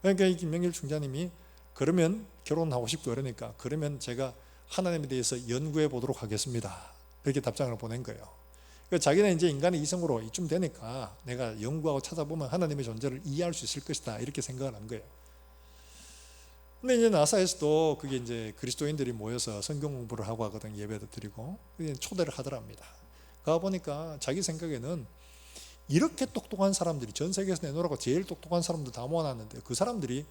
그러니까 이 김명일 총장님이 그러면 결혼하고 싶고 그러니까 그러면 제가 하나님에 대해서 연구해 보도록 하겠습니다. 이렇게 답장을 보낸 거예요. 그러니까 자기는 이제 인간의 이성으로 이쯤 되니까 내가 연구하고 찾아보면 하나님의 존재를 이해할 수 있을 것이다 이렇게 생각을 한 거예요. 근데 이제 나사에서도 그게 이제 그리스도인들이 모여서 성경 공부를 하고 하거든. 예배도 드리고 초대를 하더랍니다. 가 보니까 자기 생각에는 이렇게 똑똑한 사람들이 전 세계에서 내놓으라고 제일 똑똑한 사람들 다 모아놨는데 그 사람들이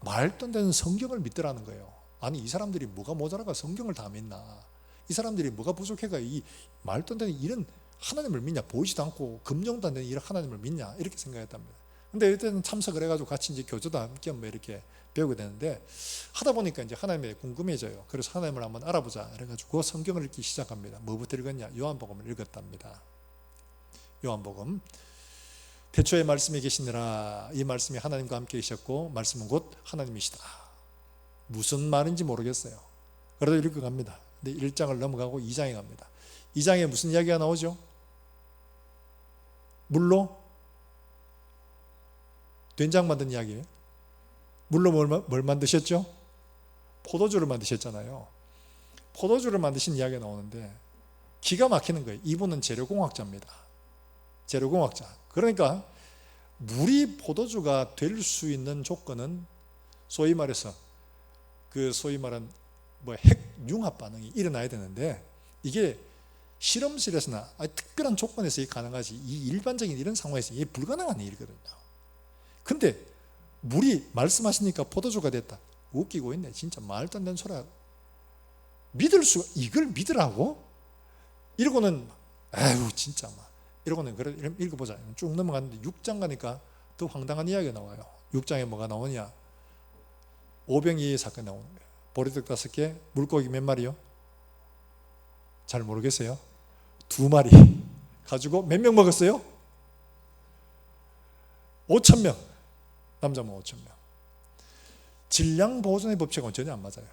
말도 안 되는 성경을 믿더라는 거예요. 아니 이 사람들이 뭐가 모자라가 성경을 다 믿나? 이 사람들이 뭐가 부족해가 이 말도 안 되는 이런 하나님을 믿냐? 보이지도 않고 금정도 안 되는 이런 하나님을 믿냐? 이렇게 생각했답니다. 근데 이때는 참석을 해가지고 같이 이제 교조도 함께 뭐 이렇게 배우게 되는데 하다 보니까 이제 하나님에 궁금해져요. 그래서 하나님을 한번 알아보자. 그래가지고 성경을 읽기 시작합니다. 뭐부터 읽었냐? 요한복음을 읽었답니다. 요한복음. 태초에 말씀이 계시니라. 이 말씀이 하나님과 함께 계셨고 말씀은 곧 하나님이시다. 무슨 말인지 모르겠어요. 그래도 읽어갑니다. 근데 1장을 넘어가고 2장에 갑니다. 2장에 무슨 이야기가 나오죠? 물로 된장 만든 이야기예요. 물로 뭘 만드셨죠? 포도주를 만드셨잖아요. 포도주를 만드신 이야기가 나오는데 기가 막히는 거예요. 이분은 재료공학자입니다. 재료공학자. 그러니까 물이 포도주가 될 수 있는 조건은 소위 말해서 그 소위 말한 뭐 핵융합 반응이 일어나야 되는데 이게 실험실에서나 특별한 조건에서 가능하지 이 일반적인 이런 상황에서 이게 불가능한 일이거든요. 근데 물이 말씀하시니까 포도주가 됐다. 웃기고 있네. 진짜 말도 안 되는 소리야. 믿을 수가 이걸 믿으라고? 이러고는 아유 진짜 막 이러고는 그래 읽어보자. 쭉 넘어갔는데 6장 가니까 더 황당한 이야기가 나와요. 6장에 뭐가 나오냐? 오병이의 사건이 나오는 거예요. 보리떡 5개, 물고기 몇 마리요? 잘 모르겠어요. 2마리 가지고 몇 명 먹었어요? 5,000명. 남자만 5,000명. 질량 보존의 법칙은 전혀 안 맞아요.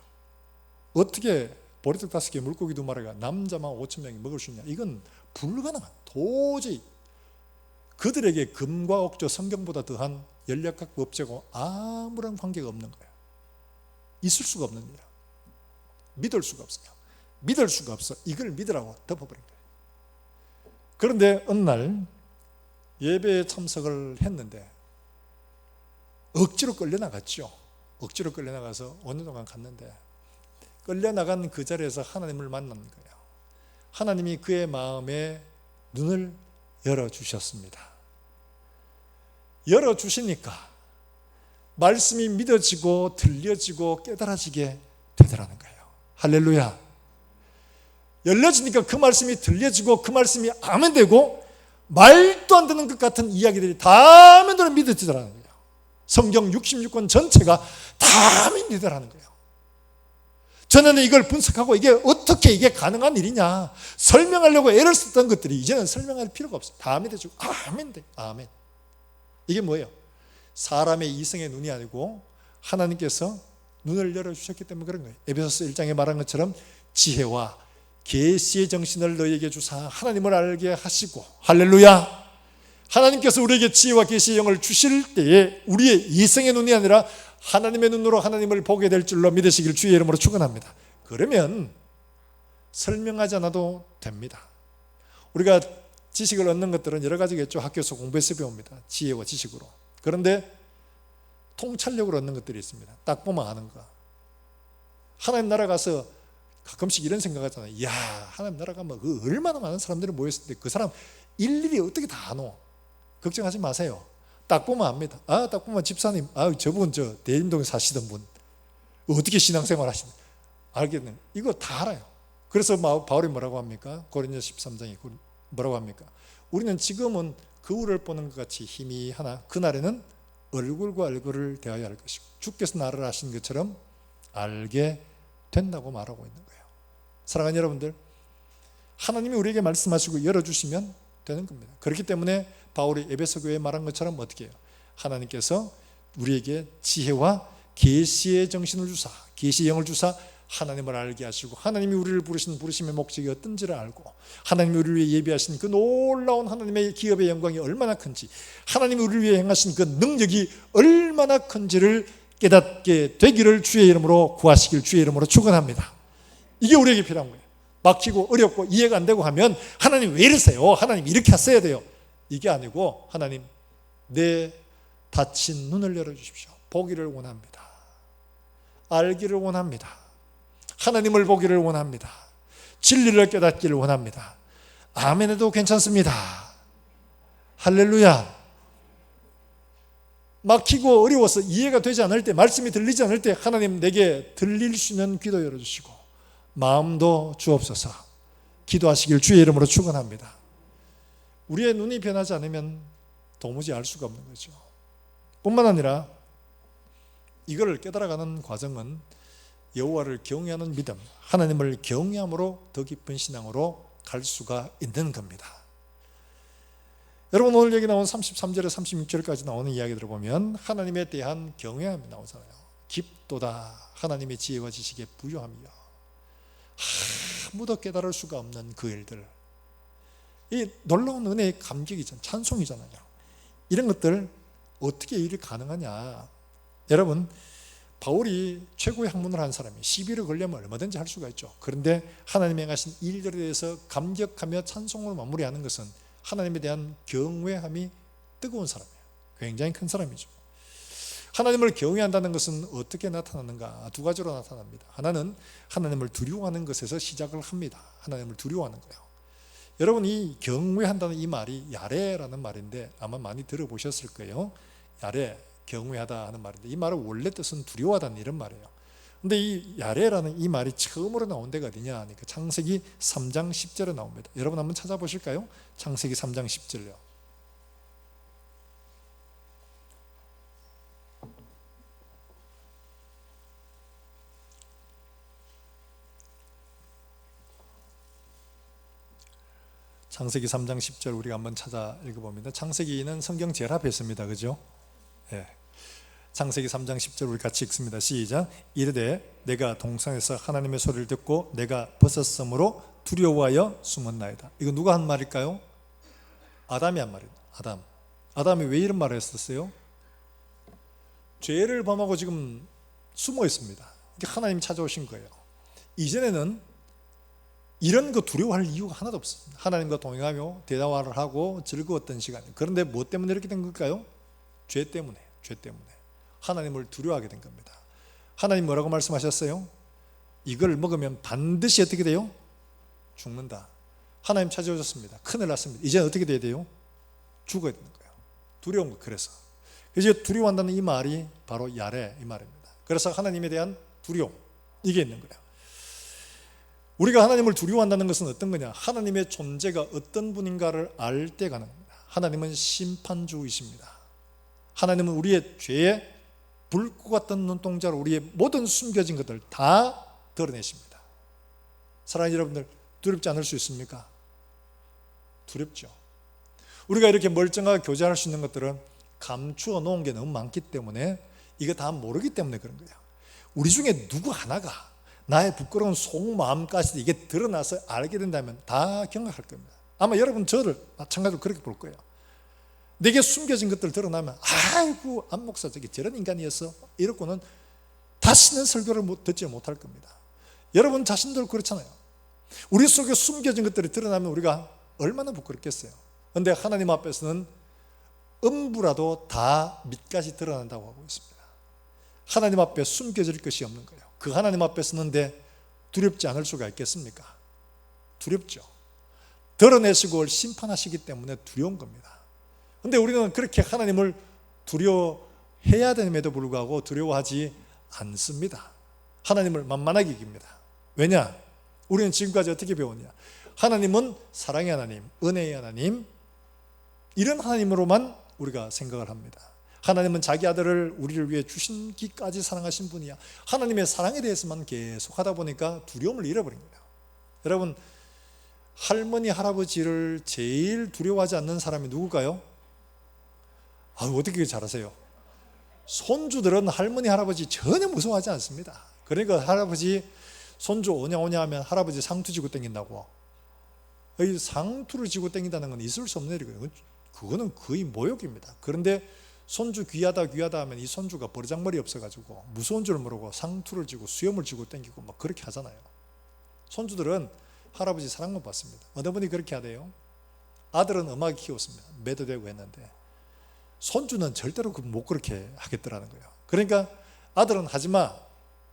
어떻게 보리떡 5개, 물고기 2마리가 남자만 5,000명이 먹을 수 있냐? 이건 불가능한, 도저히 그들에게 금과 옥조, 성경보다 더한 연력학 법칙하고 아무런 관계가 없는 거예요. 있을 수가 없는 일이야. 믿을 수가 없어요. 믿을 수가 없어. 이걸 믿으라고 덮어버린 거예요. 그런데 어느 날 예배에 참석을 했는데 억지로 끌려나갔죠. 억지로 끌려나가서 5년 동안 갔는데 끌려나간 그 자리에서 하나님을 만난 거예요. 하나님이 그의 마음에 눈을 열어주셨습니다. 열어주시니까 말씀이 믿어지고 들려지고 깨달아지게 되더라는 거예요. 할렐루야. 열려지니까 그 말씀이 들려지고 그 말씀이 아멘되고 말도 안 되는 것 같은 이야기들이 다 아멘대로 믿어지더라는 거예요. 성경 66권 전체가 다 믿으라는 거예요. 전에는 이걸 분석하고 이게 어떻게 이게 가능한 일이냐 설명하려고 애를 썼던 것들이 이제는 설명할 필요가 없어요. 다 믿어지고 아멘 돼. 아멘. 이게 뭐예요? 사람의 이성의 눈이 아니고 하나님께서 눈을 열어주셨기 때문에 그런 거예요. 에베소서 1장에 말한 것처럼 지혜와 계시의 정신을 너희에게 주사 하나님을 알게 하시고 할렐루야. 하나님께서 우리에게 지혜와 계시의 영을 주실 때에 우리의 이성의 눈이 아니라 하나님의 눈으로 하나님을 보게 될 줄로 믿으시길 주의 이름으로 축원합니다. 그러면 설명하지 않아도 됩니다. 우리가 지식을 얻는 것들은 여러 가지겠죠. 학교에서 공부해서 배웁니다. 지혜와 지식으로. 그런데 통찰력으로 얻는 것들이 있습니다. 딱 보면 아는 거. 하나님 나라 가서 가끔씩 이런 생각하잖아요. 이야, 하나님 나라 가면 그 얼마나 많은 사람들이 모였을 때 그 사람 일일이 어떻게 다 아노? 걱정하지 마세요. 딱 보면 압니다. 딱 보면 집사님, 저분 저 대림동에 사시던 분 어떻게 신앙생활 하시는 알겠네. 이거 다 알아요. 그래서 바울이 뭐라고 합니까? 고린도서 13장에 뭐라고 합니까? 우리는 지금은 거울을 보는 것 같이 희미하나 그날에는 얼굴과 얼굴을 대하여 할 것이고 주께서 나를 아신 것처럼 알게 된다고 말하고 있는 거예요. 사랑하는 여러분들, 하나님이 우리에게 말씀하시고 열어주시면 되는 겁니다. 그렇기 때문에 바울이 에베소 교회에 말한 것처럼 어떻게 해요? 하나님께서 우리에게 지혜와 계시의 정신을 주사, 계시의 영을 주사 하나님을 알게 하시고, 하나님이 우리를 부르신 부르심의 목적이 어떤지를 알고, 하나님이 우리를 위해 예비하신 그 놀라운 하나님의 기업의 영광이 얼마나 큰지, 하나님이 우리를 위해 행하신 그 능력이 얼마나 큰지를 깨닫게 되기를 주의 이름으로 구하시길 주의 이름으로 축원합니다. 이게 우리에게 필요한 거예요. 막히고 어렵고 이해가 안 되고 하면 하나님 왜 이러세요? 하나님 이렇게 하셔야 돼요. 이게 아니고, 하나님 내 닫힌 눈을 열어주십시오. 보기를 원합니다. 알기를 원합니다. 하나님을 보기를 원합니다. 진리를 깨닫기를 원합니다. 아멘 해도 괜찮습니다. 할렐루야. 막히고 어려워서 이해가 되지 않을 때, 말씀이 들리지 않을 때 하나님 내게 들릴 수 있는 귀도 열어주시고 마음도 주옵소서. 기도하시길 주의 이름으로 축원합니다. 우리의 눈이 변하지 않으면 도무지 알 수가 없는 거죠. 뿐만 아니라 이걸 깨달아가는 과정은 여호와를 경외하는 믿음, 하나님을 경외함으로 더 깊은 신앙으로 갈 수가 있는 겁니다. 여러분, 오늘 여기 나온 33절에 36절까지 나오는 이야기들을 보면 하나님에 대한 경외함이 나오잖아요. 깊도다 하나님의 지혜와 지식에 부요하며, 아무도 깨달을 수가 없는 그 일들, 이 놀라운 은혜의 감격이잖아요. 찬송이잖아요. 이런 것들 어떻게 일이 가능하냐. 여러분, 바울이 최고의 학문을 한 사람이 시비를 걸려면 얼마든지 할 수가 있죠. 그런데 하나님의 행하신 일들에 대해서 감격하며 찬송으로 마무리하는 것은 하나님에 대한 경외함이 뜨거운 사람이에요. 굉장히 큰 사람이죠. 하나님을 경외한다는 것은 어떻게 나타나는가? 두 가지로 나타납니다. 하나는 하나님을 두려워하는 것에서 시작을 합니다. 하나님을 두려워하는 거예요. 여러분, 이 경외한다는 이 말이 야레라는 말인데 아마 많이 들어보셨을 거예요. 야레, 경외하다 하는 말인데, 이 말의 원래 뜻은 두려워하다는 이런 말이에요. 근데 이 야레라는 이 말이 처음으로 나온 데가 어디냐 하니까 창세기 3장 10절에 나옵니다. 여러분 한번 찾아보실까요? 창세기 3장 10절요. 창세기 3장 10절 우리가 한번 찾아 읽어봅니다. 창세기는 성경 제일 앞에 있습니다. 그죠? 네. 창세기 3장 10절 우리 같이 읽습니다. 시작. 이르되 내가 동산에서 하나님의 소리를 듣고 내가 벗었으므로 두려워하여 숨었나이다. 이거 누가 한 말일까요? 아담이 한 말이에요. 아담이 왜 이런 말을 했었어요? 죄를 범하고 지금 숨어 있습니다. 하나님 찾아오신 거예요. 이전에는 이런 거 두려워할 이유가 하나도 없습니다. 하나님과 동행하며 대화를 하고 즐거웠던 시간. 그런데 뭐 때문에 이렇게 된 걸까요? 죄 때문에. 하나님을 두려워하게 된 겁니다. 하나님 뭐라고 말씀하셨어요? 이걸 먹으면 반드시 어떻게 돼요? 죽는다. 하나님 찾아오셨습니다. 큰일 났습니다. 이제 어떻게 돼야 돼요? 죽어야 되는 거예요. 두려운 거. 그래서 이제 두려워한다는 이 말이 바로 야레 이 말입니다. 그래서 하나님에 대한 두려움, 이게 있는 거예요. 우리가 하나님을 두려워한다는 것은 어떤 거냐? 하나님의 존재가 어떤 분인가를 알 때 가는 겁니다. 하나님은 심판주이십니다. 하나님은 우리의 죄에 불꽃 같은 눈동자로 우리의 모든 숨겨진 것들 다 드러내십니다. 사랑하는 여러분들, 두렵지 않을 수 있습니까? 두렵죠. 우리가 이렇게 멀쩡하게 교제할 수 있는 것들은 감추어 놓은 게 너무 많기 때문에, 이거 다 모르기 때문에 그런 거예요. 우리 중에 누구 하나가 나의 부끄러운 속마음까지 이게 드러나서 알게 된다면 다 경악할 겁니다. 아마 여러분 저를 마찬가지로 그렇게 볼 거예요. 내게 숨겨진 것들 드러나면 아이고 안 목사 저게 저런 인간이었어, 이러고는 다시는 설교를 듣지 못할 겁니다. 여러분 자신도 그렇잖아요. 우리 속에 숨겨진 것들이 드러나면 우리가 얼마나 부끄럽겠어요. 그런데 하나님 앞에서는 음부라도 다 밑까지 드러난다고 하고 있습니다. 하나님 앞에 숨겨질 것이 없는 거예요. 그 하나님 앞에 서는데 두렵지 않을 수가 있겠습니까? 두렵죠. 드러내시고 심판하시기 때문에 두려운 겁니다. 그런데 우리는 그렇게 하나님을 두려워해야 됨에도 불구하고 두려워하지 않습니다. 하나님을 만만하게 여깁니다. 왜냐? 우리는 지금까지 어떻게 배웠냐? 하나님은 사랑의 하나님, 은혜의 하나님, 이런 하나님으로만 우리가 생각을 합니다. 하나님은 자기 아들을 우리를 위해 주신기까지 사랑하신 분이야. 하나님의 사랑에 대해서만 계속 하다 보니까 두려움을 잃어버린 거예요. 여러분, 할머니, 할아버지를 제일 두려워하지 않는 사람이 누굴까요? 어떻게 잘하세요? 손주들은 할머니 할아버지 전혀 무서워하지 않습니다. 그러니까 할아버지 손주 오냐 오냐 하면 할아버지 상투 지고 땡긴다고. 이 상투를 지고 땡긴다는 건 있을 수 없는 일이고요. 그거는 거의 모욕입니다. 그런데 손주 귀하다 귀하다 하면 이 손주가 버르장머리 없어가지고 무서운 줄 모르고 상투를 지고 수염을 지고 땡기고 막 그렇게 하잖아요. 손주들은 할아버지 사랑만 받습니다. 어느 분이 그렇게 하대요? 아들은 음악 키웠습니다. 매도 되고 했는데 손주는 절대로 못 그렇게 하겠더라는 거예요. 그러니까 아들은 하지마,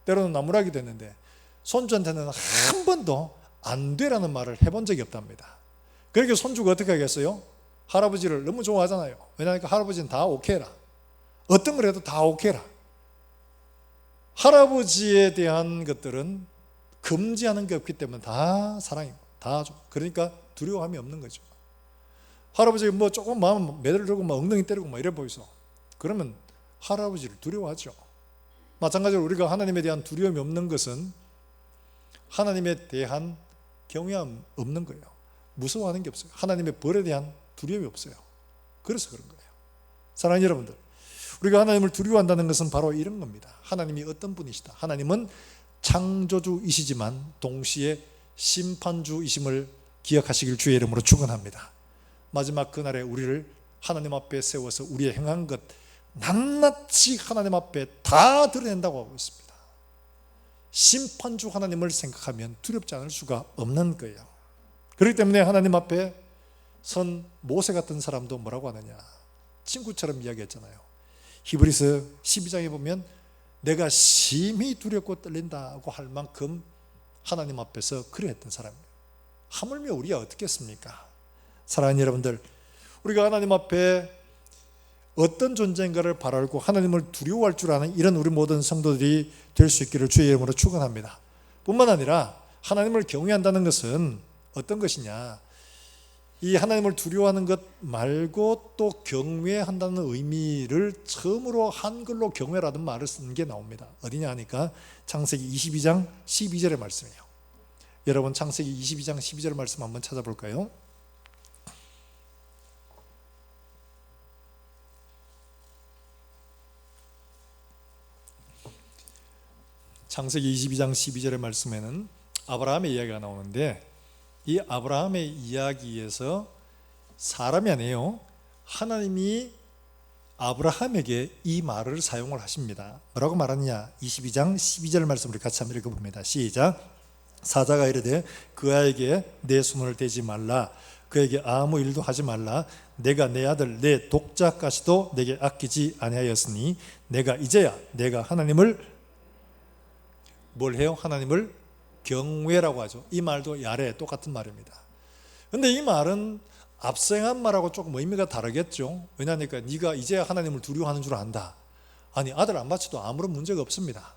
때로는 나무라기도 했는데 손주한테는 한 번도 안 되라는 말을 해본 적이 없답니다. 그러니까 손주가 어떻게 하겠어요? 할아버지를 너무 좋아하잖아요. 왜냐하니까 할아버지는 다 오케이라. 어떤 걸 해도 다 오케이라. 할아버지에 대한 것들은 금지하는 게 없기 때문에 다 사랑이고 다 좋고, 그러니까 두려움이 없는 거죠. 할아버지가 뭐 조금 마음 매를 들고 막 엉덩이 때리고 막 이래 보이소. 그러면 할아버지를 두려워하죠. 마찬가지로 우리가 하나님에 대한 두려움이 없는 것은 하나님에 대한 경외함 없는 거예요. 무서워하는 게 없어요. 하나님의 벌에 대한 두려움이 없어요. 그래서 그런 거예요. 사랑하는 여러분들, 우리가 하나님을 두려워한다는 것은 바로 이런 겁니다. 하나님이 어떤 분이시다. 하나님은 창조주이시지만 동시에 심판주이심을 기억하시길 주의 이름으로 축원합니다. 마지막 그날에 우리를 하나님 앞에 세워서 우리의 행한 것 낱낱이 하나님 앞에 다 드러낸다고 하고 있습니다. 심판주 하나님을 생각하면 두렵지 않을 수가 없는 거예요. 그렇기 때문에 하나님 앞에 선 모세 같은 사람도 뭐라고 하느냐, 친구처럼 이야기했잖아요. 히브리서 12장에 보면 내가 심히 두렵고 떨린다고 할 만큼 하나님 앞에서 그랬던 사람이에요. 하물며 우리가 어떻게 했습니까? 사랑하는 여러분들, 우리가 하나님 앞에 어떤 존재인가를 바라고 하나님을 두려워할 줄 아는 이런 우리 모든 성도들이 될 수 있기를 주의 이름으로 축원합니다. 뿐만 아니라 하나님을 경외한다는 것은 어떤 것이냐, 이 하나님을 두려워하는 것 말고 또 경외한다는 의미를 처음으로 한글로 경외라는 말을 쓰는 게 나옵니다. 어디냐 하니까 창세기 22장 12절의 말씀이에요. 여러분 창세기 22장 12절 말씀 한번 찾아볼까요? 창세기 22장 12절의 말씀에는 아브라함의 이야기가 나오는데, 이 아브라함의 이야기에서 사람이 아니에요, 하나님이 아브라함에게 이 말을 사용을 하십니다. 뭐라고 말하느냐, 22장 12절 말씀을 같이 한번 읽어봅니다. 시작. 사자가 이르되 그 아이에게 내 손을 대지 말라, 그에게 아무 일도 하지 말라. 내가 내 아들 내 독자까지도 내게 아끼지 아니하였으니 내가 이제야 내가 하나님을 뭘 해요? 하나님을 경외라고 하죠. 이 말도 야레 똑같은 말입니다. 그런데 이 말은 앞서 행한 말하고 조금 의미가 다르겠죠. 왜냐하니까 네가 이제 하나님을 두려워하는 줄 안다. 아니, 아들 안 바쳐도 아무런 문제가 없습니다.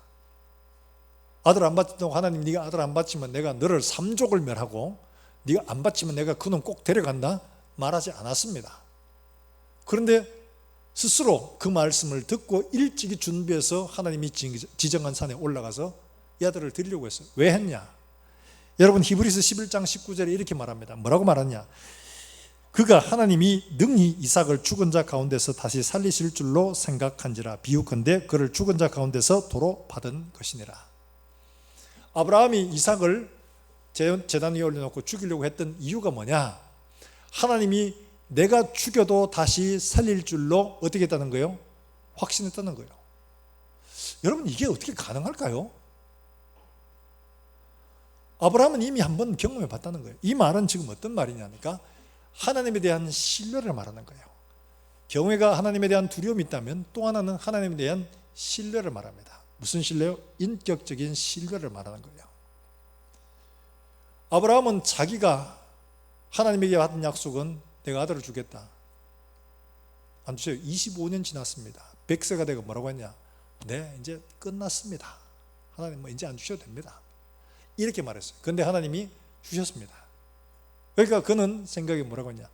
아들 안 바친다고 하나님 네가 아들 안 바치면 내가 너를 삼족을 멸하고 네가 안 바치면 내가 그놈 꼭 데려간다 말하지 않았습니다. 그런데 스스로 그 말씀을 듣고 일찍이 준비해서 하나님이 지정한 산에 올라가서 이 아들을 드리려고 했어요. 왜 했냐? 여러분 히브리서 11장 19절에 이렇게 말합니다. 뭐라고 말하냐? 그가 하나님이 능히 이삭을 죽은 자 가운데서 다시 살리실 줄로 생각한지라 비유컨대 그를 죽은 자 가운데서 도로 받은 것이니라. 아브라함이 이삭을 제단 위에 올려놓고 죽이려고 했던 이유가 뭐냐? 하나님이 내가 죽여도 다시 살릴 줄로 어떻게 했다는 거예요? 확신했다는 거예요. 여러분 이게 어떻게 가능할까요? 아브라함은 이미 한번 경험해 봤다는 거예요. 이 말은 지금 어떤 말이냐니까 하나님에 대한 신뢰를 말하는 거예요. 경외가 하나님에 대한 두려움이 있다면 또 하나는 하나님에 대한 신뢰를 말합니다. 무슨 신뢰요? 인격적인 신뢰를 말하는 거예요. 아브라함은 자기가 하나님에게 받은 약속은 내가 아들을 주겠다. 안 주세요. 25년 지났습니다. 100세가 되고 뭐라고 했냐? 네, 이제 끝났습니다. 하나님 뭐 이제 안 주셔도 됩니다. 이렇게 말했어요. 그런데 하나님이 주셨습니다. 그러니까 그는 생각이 뭐라고 했냐?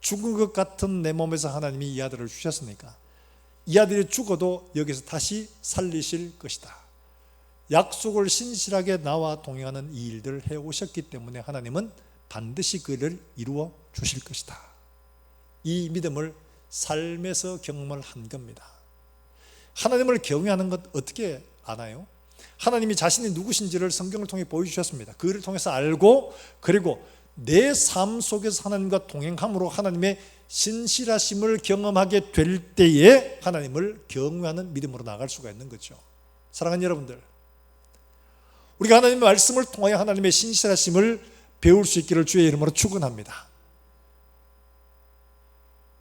죽은 것 같은 내 몸에서 하나님이 이 아들을 주셨으니까 이 아들이 죽어도 여기서 다시 살리실 것이다. 약속을 신실하게 나와 동행하는 이 일들을 해오셨기 때문에 하나님은 반드시 그 일을 이루어 주실 것이다. 이 믿음을 삶에서 경험을 한 겁니다. 하나님을 경외하는 것 어떻게 아나요? 하나님이 자신이 누구신지를 성경을 통해 보여주셨습니다. 그를 통해서 알고, 그리고 내 삶 속에서 하나님과 동행함으로 하나님의 신실하심을 경험하게 될 때에 하나님을 경외하는 믿음으로 나아갈 수가 있는 거죠. 사랑하는 여러분들, 우리가 하나님의 말씀을 통하여 하나님의 신실하심을 배울 수 있기를 주의 이름으로 축원합니다.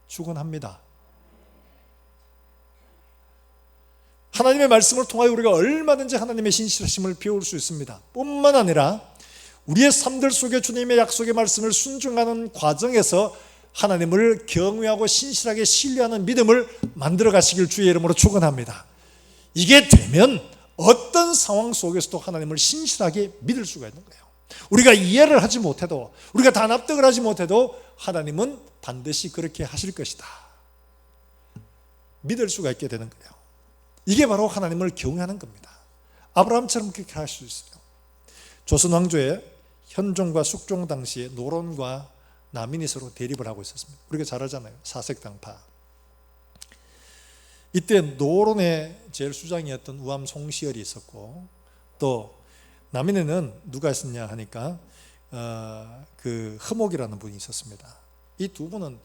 축원합니다. 하나님의 말씀을 통하여 우리가 얼마든지 하나님의 신실하심을 배울 수 있습니다. 뿐만 아니라 우리의 삶들 속에 주님의 약속의 말씀을 순종하는 과정에서 하나님을 경외하고 신실하게 신뢰하는 믿음을 만들어 가시길 주의 이름으로 축원합니다. 이게 되면 어떤 상황 속에서도 하나님을 신실하게 믿을 수가 있는 거예요. 우리가 이해를 하지 못해도, 우리가 다 납득을 하지 못해도 하나님은 반드시 그렇게 하실 것이다, 믿을 수가 있게 되는 거예요. 이게 바로 하나님을 경외하는 겁니다. 아브라함처럼 그렇게 할 수 있어요. 조선 왕조의 현종과 숙종 당시에 노론과 남인이 서로 대립을 하고 있었습니다. 우리가 잘 알잖아요. 사색당파. 이때 노론의 제일 수장이었던 우암 송시열이 있었고, 또 남인에는 누가 있었냐 하니까 그 허목이라는 분이 있었습니다. 이 두 분은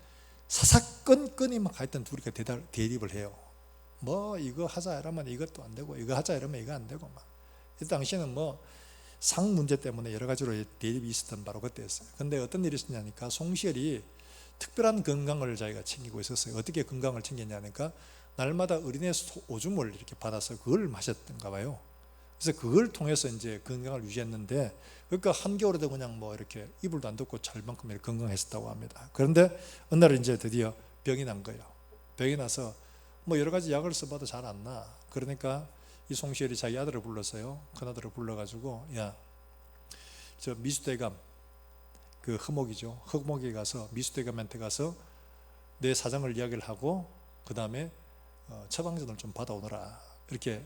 사사건건이 막 하여튼 둘이 대립을 해요. 뭐 이거 하자 이러면 이것도 안 되고, 이거 하자 이러면 이거 안 되고, 막 이 당시에는 뭐 상 문제 때문에 여러 가지로 대립이 있었던 바로 그때였어요. 근데 어떤 일이 있었냐니까 송시열이 특별한 건강을 자기가 챙기고 있었어요. 어떻게 건강을 챙겼냐니까 날마다 어린애 오줌을 이렇게 받아서 그걸 마셨던가 봐요. 그래서 그걸 통해서 이제 건강을 유지했는데, 그러니까 한겨울에도 그냥 뭐 이렇게 이불도 안 덮고 잘 만큼 이렇게 건강했었다고 합니다. 그런데 어느 날 이제 드디어 병이 난 거예요. 병이 나서 뭐 여러 가지 약을 써봐도 잘 안 나. 그러니까 이 송시열이 자기 아들을 불렀어요. 큰아들을 불러가지고, 야, 저 미수대감, 그 허목이죠. 허목에 가서 미수대감한테 가서 내 사정을 이야기를 하고 그 다음에 처방전을 좀 받아오너라, 이렇게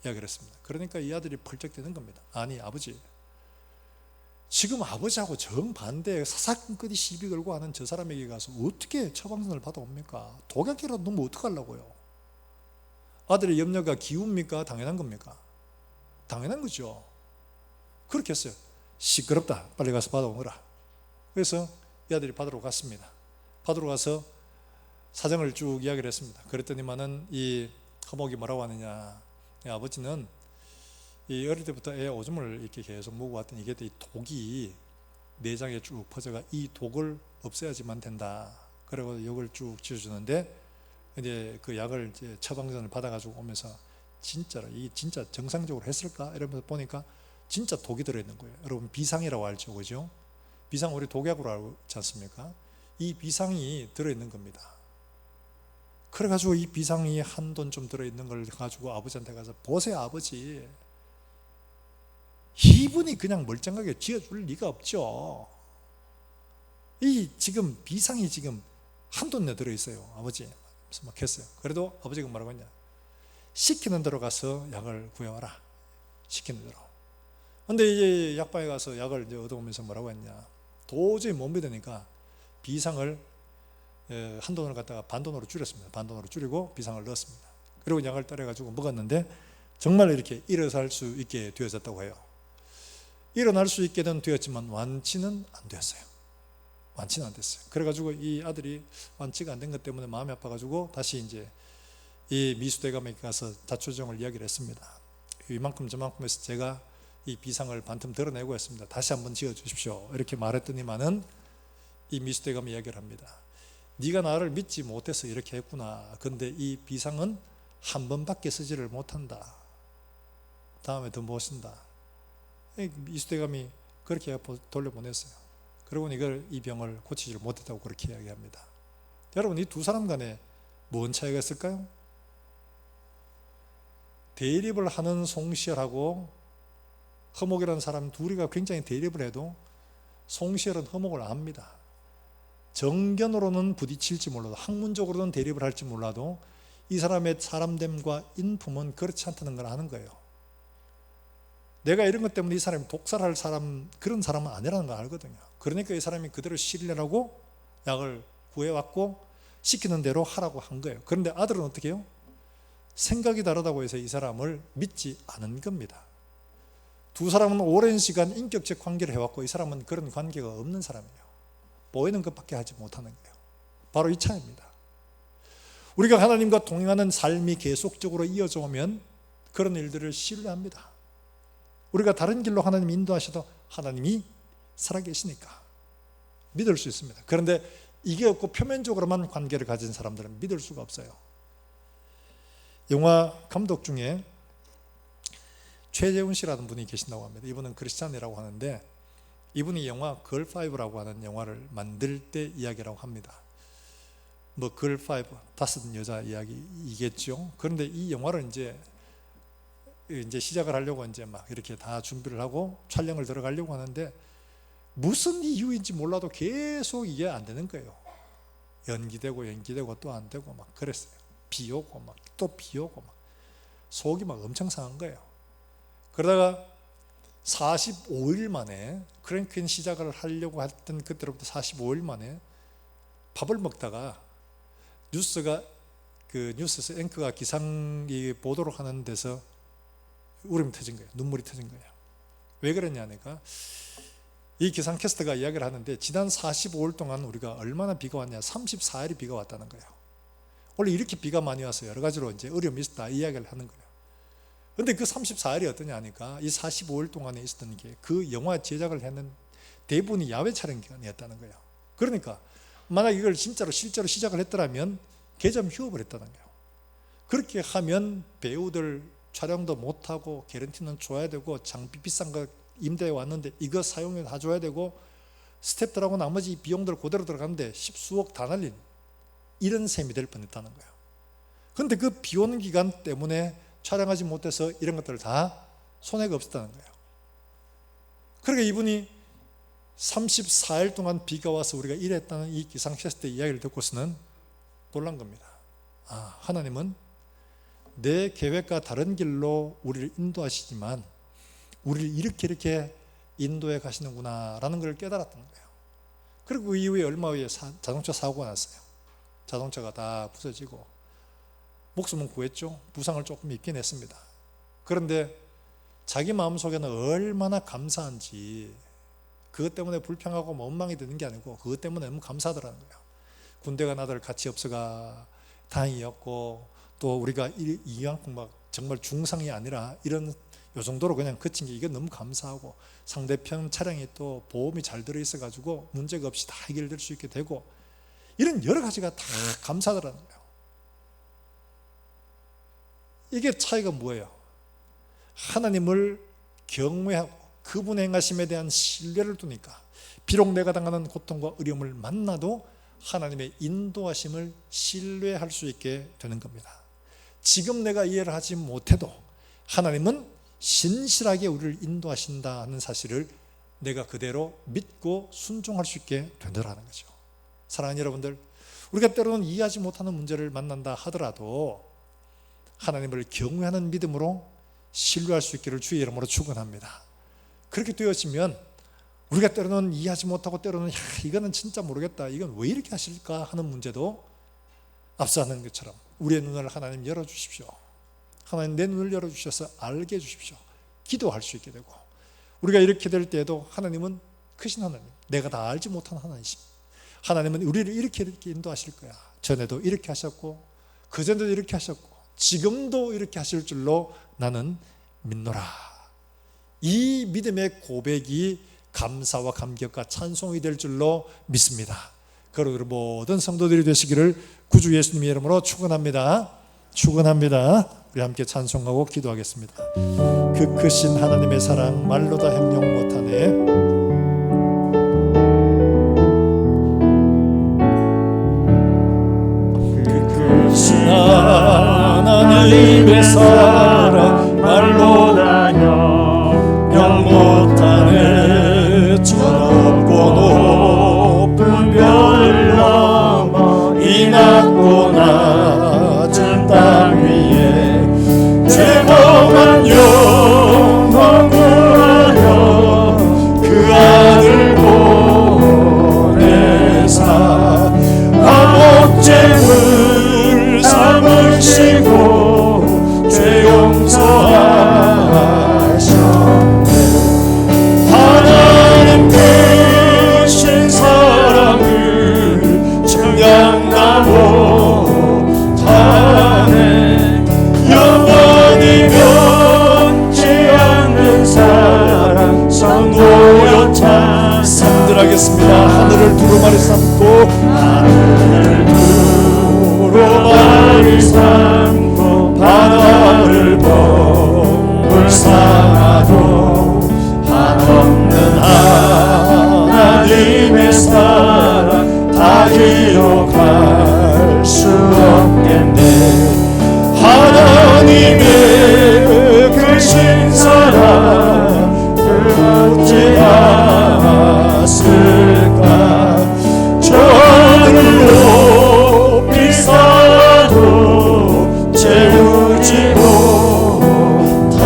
이야기를 했습니다. 그러니까 이 아들이 펄쩍 뛰는 겁니다. 아니 아버지, 지금 아버지하고 정반대 사사건건이 시비 걸고 하는 저 사람에게 가서 어떻게 처방전을 받아옵니까? 독약이라도 넣으면 어떡하려고요? 아들의 염려가 기웁니까? 당연한 겁니까? 당연한 거죠. 그렇게 했어요. 시끄럽다, 빨리 가서 받아오너라. 그래서 이 아들이 받으러 갔습니다. 받으러 가서 사정을 쭉 이야기를 했습니다. 그랬더니만은 이 허목이 뭐라고 하느냐, 아버지는 이 어릴 때부터 애 오줌을 이렇게 계속 먹어왔더니 이게 이 독이 내장에 쭉 퍼져가 이 독을 없애야지만 된다. 그리고 이걸 쭉 지어주는데, 이제 그 약을 이제 처방전을 받아가지고 오면서 진짜로 이 진짜 정상적으로 했을까? 이러면서 보니까 진짜 독이 들어있는 거예요. 여러분 비상이라고 알죠, 그죠? 비상 우리 독약으로 알지 않습니까? 이 비상이 들어있는 겁니다. 그래가지고 이 비상이 한 돈 좀 들어있는 걸 가지고 아버지한테 가서, 보세요 아버지, 이분이 그냥 멀쩡하게 지어줄 리가 없죠. 이 지금 비상이 지금 한 돈 내 들어있어요 아버지. 그래서 막 했어요. 그래도 아버지가 뭐라고 했냐, 시키는 대로 가서 약을 구해와라, 시키는 대로. 근데 이제 약방에 가서 약을 이제 얻어오면서 뭐라고 했냐, 도저히 못 믿으니까 비상을 한 돈을 갖다가 반 돈으로 줄였습니다. 반 돈으로 줄이고 비상을 넣었습니다. 그리고 약을 따라가지고 먹었는데 정말 이렇게 일어설 수 있게 되어졌다고 해요. 일어날 수 있게는 되었지만 완치는 안 되었어요. 완치는 안 됐어요. 그래가지고 이 아들이 완치가 안 된 것 때문에 마음이 아파가지고 다시 이제 이 미수대감에게 가서 자초정을 이야기를 했습니다. 이만큼 저만큼 해서 제가 이 비상을 반틈 드러내고 했습니다. 다시 한번 지어주십시오, 이렇게 말했더니만은 이 미수대감이 이야기를 합니다. 네가 나를 믿지 못해서 이렇게 했구나. 근데 이 비상은 한 번밖에 쓰지를 못한다. 다음에 더 못 쓴다. 미수대감이 그렇게 돌려보냈어요. 그러고 이 병을 고치지를 못했다고 그렇게 이야기합니다. 여러분, 이 두 사람 간에 뭔 차이가 있을까요? 대립을 하는 송시열하고 허목이라는 사람 둘이가 굉장히 대립을 해도 송시열은 허목을 압니다. 정견으로는 부딪힐지 몰라도, 학문적으로는 대립을 할지 몰라도 이 사람의 사람됨과 인품은 그렇지 않다는 걸 아는 거예요. 내가 이런 것 때문에 이 사람이 독살할 사람, 그런 사람은 아니라는 걸 알거든요. 그러니까 이 사람이 그대로 신뢰하고 약을 구해왔고 시키는 대로 하라고 한 거예요. 그런데 아들은 어떻게 해요? 생각이 다르다고 해서 이 사람을 믿지 않은 겁니다. 두 사람은 오랜 시간 인격적 관계를 해왔고 이 사람은 그런 관계가 없는 사람이에요. 보이는 것밖에 하지 못하는 거예요. 바로 이 차이입니다. 우리가 하나님과 동행하는 삶이 계속적으로 이어져 오면 그런 일들을 신뢰합니다. 우리가 다른 길로 하나님 인도하셔도 하나님이 살아계시니까 믿을 수 있습니다. 그런데 이게 없고 표면적으로만 관계를 가진 사람들은 믿을 수가 없어요. 영화 감독 중에 최재훈 씨라는 분이 계신다고 합니다. 이분은 크리스찬이라고 하는데 이분이 영화 걸5라고 하는 영화를 만들 때 이야기라고 합니다. 뭐 걸5 다섯 여자 이야기이겠죠. 그런데 이 영화를 이제 시작을 하려고 이제 막 이렇게 다 준비를 하고 촬영을 들어가려고 하는데 무슨 이유인지 몰라도 계속 이게 안 되는 거예요. 연기되고 또 안 되고 막 그랬어요. 비 오고 막 또 비 오고 막 속이 막 엄청 상한 거예요. 그러다가 45일 만에 크랭크인 시작을 하려고 했던 그때로부터 45일 만에 밥을 먹다가 뉴스에서 앵커가 기상이 보도록 하는 데서 울음이 터진 거예요. 눈물이 터진 거예요. 왜 그랬냐니까 이 기상캐스터가 이야기를 하는데 지난 45일 동안 우리가 얼마나 비가 왔냐 34일이 비가 왔다는 거예요. 원래 이렇게 비가 많이 와서 여러 가지로 이제 어려움이 있었다 이 이야기를 하는 거예요. 그런데 그 34일이 어떠냐 하니까 이 45일 동안에 있었던 게 그 영화 제작을 했는 대부분이 야외 촬영 기간이었다는 거예요. 그러니까 만약 이걸 실제로 시작을 했더라면 개점 휴업을 했다는 거예요. 그렇게 하면 배우들 촬영도 못하고 개런티는 줘야 되고 장비 비싼 거 임대해 왔는데 이거 사용료 다 줘야 되고 스태프들하고 나머지 비용들 그대로 들어가는데 십수억 다 날린 이런 셈이 될 뻔했다는 거예요. 그런데 그 비 오는 기간 때문에 촬영하지 못해서 이런 것들을 다 손해가 없었다는 거예요. 그러니까 이분이 34일 동안 비가 와서 우리가 일했다는 이 기상캐스터 이야기를 듣고서는 놀란 겁니다. 아, 하나님은 내 계획과 다른 길로 우리를 인도하시지만 우리를 이렇게 인도해 가시는구나 라는 걸 깨달았던 거예요. 그리고 그 이후에 얼마 후에 자동차 사고가 났어요. 자동차가 다 부서지고 목숨은 구했죠. 부상을 조금 입긴 했습니다. 그런데 자기 마음속에는 얼마나 감사한지 그것 때문에 불평하고 원망이 드는 게 아니고 그것 때문에 너무 감사하더라는 거예요. 군대가 나들 같이 없어가 다행이었고 또 우리가 이왕 막 정말 중상이 아니라 이런 요 정도로 그냥 그친 게 이게 너무 감사하고 상대편 차량이 또 보험이 잘 들어있어 가지고 문제가 없이 다 해결될 수 있게 되고 이런 여러 가지가 다 감사하더라는 거예요. 이게 차이가 뭐예요? 하나님을 경외하고 그분의 행하심에 대한 신뢰를 두니까 비록 내가 당하는 고통과 어려움을 만나도 하나님의 인도하심을 신뢰할 수 있게 되는 겁니다. 지금 내가 이해를 하지 못해도 하나님은 신실하게 우리를 인도하신다 하는 사실을 내가 그대로 믿고 순종할 수 있게 되더라는 거죠. 사랑하는 여러분들, 우리가 때로는 이해하지 못하는 문제를 만난다 하더라도 하나님을 경외하는 믿음으로 신뢰할 수 있기를 주의 이름으로 축원합니다. 그렇게 되어지면 우리가 때로는 이해하지 못하고 때로는 이거는 진짜 모르겠다, 이건 왜 이렇게 하실까 하는 문제도 앞서 하는 것처럼 우리의 눈을 하나님 열어주십시오. 하나님 내 눈을 열어주셔서 알게 해주십시오. 기도할 수 있게 되고 우리가 이렇게 될 때에도 하나님은 크신 하나님, 내가 다 알지 못한 하나님이십니다. 하나님은 우리를 이렇게 인도하실 거야. 전에도 이렇게 하셨고 그전에도 이렇게 하셨고 지금도 이렇게 하실 줄로 나는 믿노라. 이 믿음의 고백이 감사와 감격과 찬송이 될 줄로 믿습니다. 그러므로 모든 성도들이 되시기를 구주 예수님의 이름으로 축원합니다. 축원합니다. 우리 함께 찬송하고 기도하겠습니다. 그 크신 하나님의 사랑 말로 다 형용 못하네. 하나님의 사랑 말로 다 형용 못하네. 저 높고 높은 별 넘어 이 낮고 낮은 땅 위에 죄범한 영혼 구하여 그 아들 보내사 화목제물 삼으시고 기도하겠습니다. 하늘을 두루마리 삼고 하늘을 두루마리 삼고 바다를 봉을 삼아도 한없는 하나님의 사랑 다 기록할 수 없겠네. 하나님의 크신 사랑 어찌 않았을까. 저를 높이 쌓아도 채우지 못하리.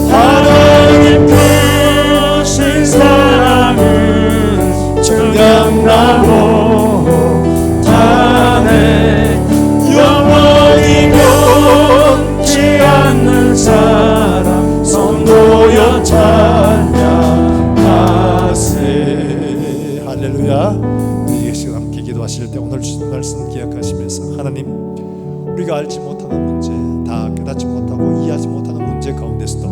하나님 크신 사랑은 정량나 못하네. 영원히 변치 않는 사랑 성도여 찬양하세. 할렐루야. 우리 이 시간 함께 기도하실 때 오늘 주신 말씀 기억하시면서 하나님, 우리가 알지 못하는 문제, 다 깨닫지 못하고 이해하지 못하는 문제 가운데서도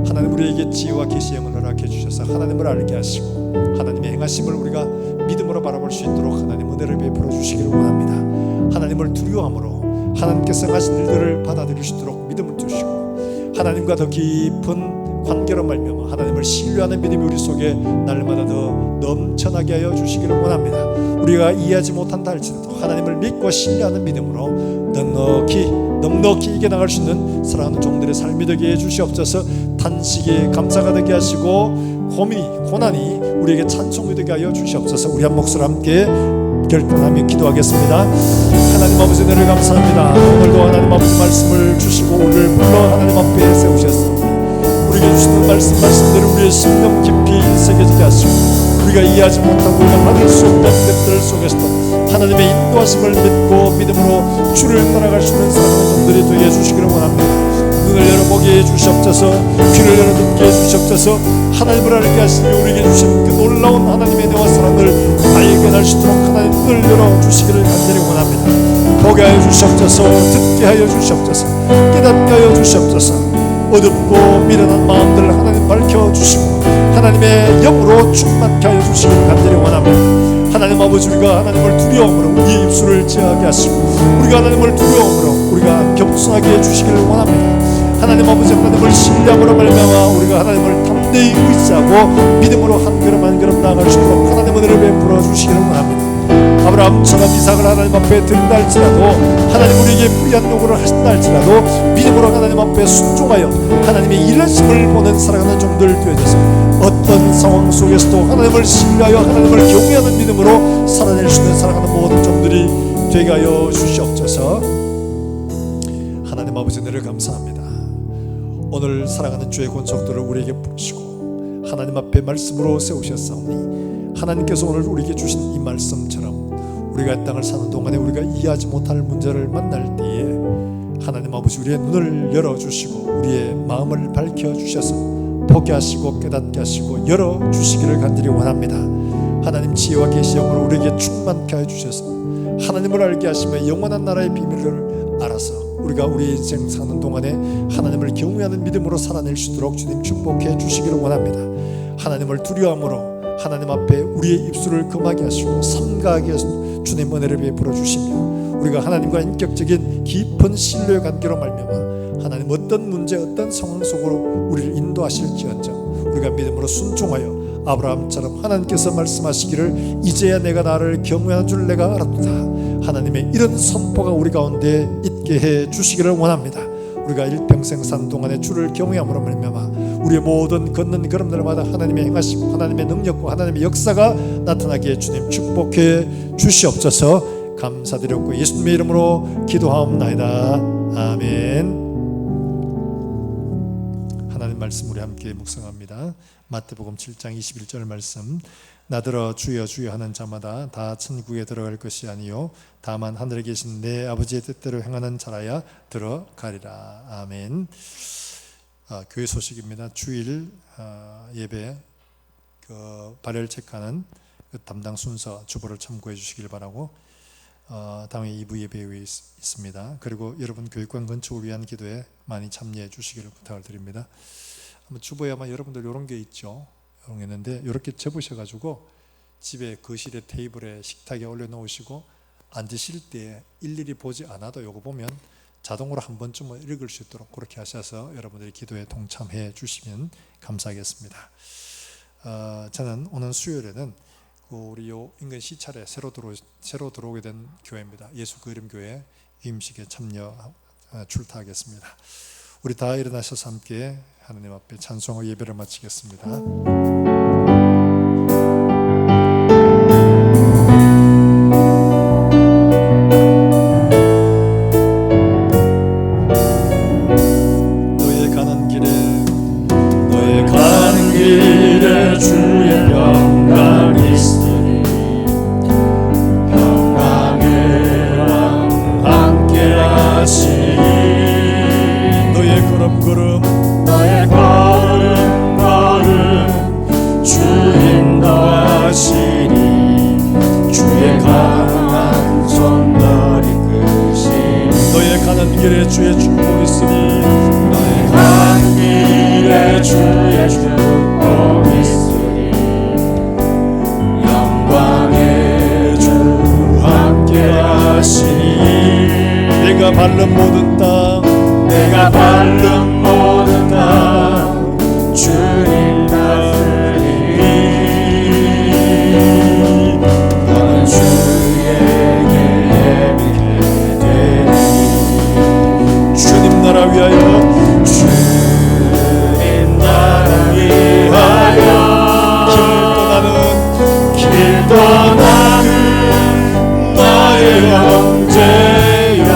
하나님 우리에게 지혜와 계시의 영을 허락해 주셔서 하나님을 알게 하시고 하나님의 행하심을 우리가 믿음으로 바라볼 수 있도록 하나님 은혜를 베풀어 주시기를 원합니다. 하나님을 두려워함으로 하나님께서 하신 일들을 받아들일 수 있도록 믿음을 주시고 하나님과 더 깊은 관계로 말미암아 하나님을 신뢰하는 믿음이 우리 속에 날마다 더 넘쳐나게 하여 주시기를 원합니다. 우리가 이해하지 못한다 할지라도 하나님을 믿고 신뢰하는 믿음으로 넉넉히 이겨나갈 수 있는 사랑하는 종들의 삶이 되게 해주시옵소서. 탄식이 감사가 되게 하시고 고난이 우리에게 찬송이 되게 하여 주시옵소서. 우리 한 목소리 함께 결단하며 기도하겠습니다. 하나님 아버지 은혜를 감사합니다. 오늘도 하나님 아버지 말씀을 주시고 우리를 불러 하나님 앞에 세우셨습니다. 우리에게 주시는 말씀대로 우리의 심령 깊이 새겨지게 하시고 우리가 이해하지 못하고 우리가 받을 수 없는 것들 속에서도 하나님의 인도하심을 믿고 믿음으로 주를 따라갈 수 있는 사랑하는 종들이 되게 해주시기를 원합니다. 눈을 열어보게 해주시옵소서. 귀를 열어 듣게 해주시옵소서. 하나님을 알게 하시며 우리에게 주신 그 놀라운 하나님의 은혜와 사랑을 발견할 수 있도록 하나님 눈을 열어주시기를 간절히 원합니다. 보게 하여 주시옵소서. 듣게 하여 주시옵소서. 깨닫게 하여 주시옵소서. 어둡고 미련한 마음들을 하나님 밝혀주시고 하나님의 영으로 충만케 하여 주시기를 간절히 원합니다. 하나님 아버지, 우리가 하나님을 두려움으로 우리의 입술을 제하게 하시고 우리가 하나님을 두려움으로 우리가 겸손하게 해주시기를 원합니다. 하나님 아버지, 하나님을 신뢰함으로 말미암아 우리가 하나님을 담대히 의지하고 믿음으로 한 걸음 한 걸음 나아갈 수 있도록 하나님 은혜를 베풀어 주시기를 원합니다. 아브라함처럼 이삭을 하나님 앞에 드린다 할지라도 하나님 우리에게 불의한 요구를 하신다 할지라도 믿음으로 하나님 앞에 순종하여 하나님의 일하심을 보는 사랑하는 종들 되어져서 어떤 상황 속에서도 하나님을 신뢰하여 하나님을 경외하는 믿음으로 살아낼 수 있는 사랑하는 모든 종들이 되게 하여 주시옵소서. 하나님 아버지 은혜를 감사합니다. 오늘 사랑하는 주의 권속들을 우리에게 부르시고 하나님 앞에 말씀으로 세우셨사오니 하나님께서 오늘 우리에게 주신 이 말씀처럼 우리가 이 땅을 사는 동안에 우리가 이해하지 못할 문제를 만날 때에 하나님 아버지 우리의 눈을 열어주시고 우리의 마음을 밝혀주셔서 보게 하시고 깨닫게 하시고 열어주시기를 간절히 원합니다. 하나님 지혜와 계시 영으로 우리에게 충만케 해주셔서 하나님을 알게 하시며 영원한 나라의 비밀을 알아서 우리가 우리 인생 사는 동안에 하나님을 경외하는 믿음으로 살아낼 수 있도록 주님 축복해 주시기를 원합니다. 하나님을 두려움으로 하나님 앞에 우리의 입술을 금하게 하시고 삼가하게 하시고 주님 은혜를 베풀어 주시며 우리가 하나님과 인격적인 깊은 신뢰의 관계로 말미암아 하나님 어떤 문제 어떤 상황 속으로 우리를 인도하실지언정 우리가 믿음으로 순종하여 아브라함처럼 하나님께서 말씀하시기를 이제야 내가 나를 경외하는 줄 내가 알았도다. 하나님의 이런 선포가 우리 가운데 있게 해 주시기를 원합니다. 우리가 일평생 사는 동안에 주를 경외함으로 말미암아 우리의 모든 걷는 걸음들마다 하나님의 행하시고 하나님의 능력과 하나님의 역사가 나타나게 주님 축복해 주시옵소서. 감사드렸고 예수님의 이름으로 기도하옵나이다. 아멘. 하나님 말씀 우리 함께 묵상합니다. 마태복음 7장 21절 말씀. 나더러 주여 주여 하는 자마다 다 천국에 들어갈 것이 아니요 다만 하늘에 계신 내 아버지의 뜻대로 행하는 자라야 들어가리라. 아멘. 교회 소식입니다. 주일 예배 발열 체크하는 담당 순서 주보를 참고해 주시길 바라고 다음에 2부 예배에 있습니다. 그리고 여러분 교육관 건축을 위한 기도에 많이 참여해 주시기를 부탁을 드립니다. 주보에 아마 여러분들 이런 게 있죠. 했는데 이렇게 접으셔가지고 집에 거실에 테이블에 식탁에 올려놓으시고 앉으실 때 일일이 보지 않아도 이거 보면 자동으로 한 번쯤은 읽을 수 있도록 그렇게 하셔서 여러분들이 기도에 동참해 주시면 감사하겠습니다. 저는 오늘 수요일에는 우리 요 인근 시찰에 새로 들어오게 된 교회입니다. 예수 그 이름 교회 임식에 출타하겠습니다. 우리 다 일어나셔서 함께 하나님 앞에 찬송과 예배를 마치겠습니다. 길에 주의 평강 있으리 평강의 왕 함께 하시리 너의 걸음 주 인도하시리 주의 강한 손 너를 이끄시리 너의 가는 길에 주의 축복 있으리 너의 가는 길에 주의 축복 있으리 영광의 주 함께 하시니 내가 밟는 모든 땅 주님 다스리니 너는 주에게 예비게 되리 주님 나라 위하여 주님 나라 위하여 길 떠나는 나의 형제여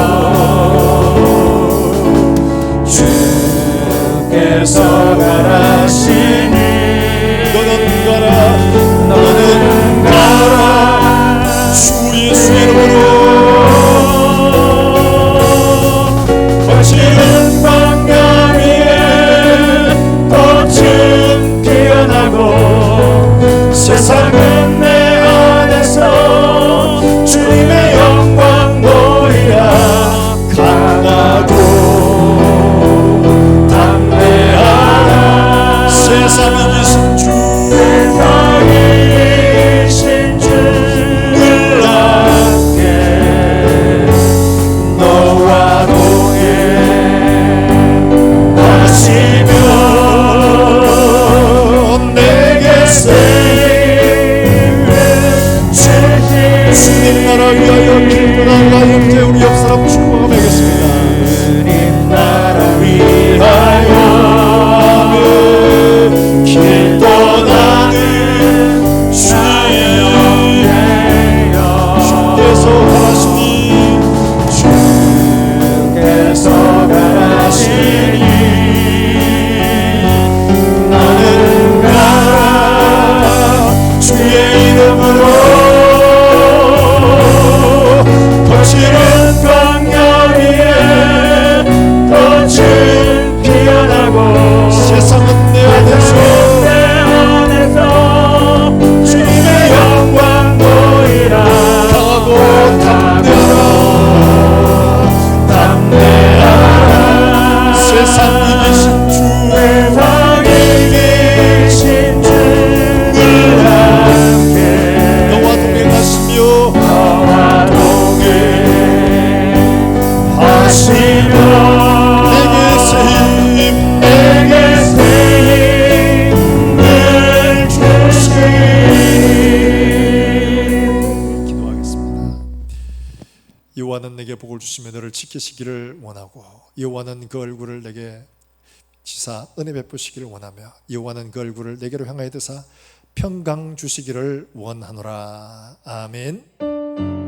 주께서 가라시니 너는 가라 주 예수의 이름으로 거칠은 광야 위에 꽃은 피어나고 세상은 내 안에서 주님의 영광 보이라 강하고 담대하라 세상이 계신 주 세상에 계신 주를 함께 너와 동행 하시며 내게 세임을 주시니 주님 나라 위하여 길 떠나는 형제 우리 옆 사람 축복하겠습니다. 주님 나라 위하여 길 떠나는 주의 영예여 주께서 가라시니 주께서 가라시니 나는 가라 주의 이름으로 거칠은 광야 위에 꽃은 피어나고 세상은 내 안에서 내 안에서 주님의 영광 보이라 강하고 담대하라 세상이 계신 주 세상에 계신 주를 함께 너와 동행하시며 너와 동행하시며 내게 세임을 주시니 기도하겠습니다. 여호와는 내게 복을 주시며 너를 지키시기를 원하고 여호와는 그 얼굴을 내게 지사 은혜 베푸시기를 원하며 여호와는 그 얼굴을 내게로 향하여 드사 평강 주시기를 원하노라. 아멘.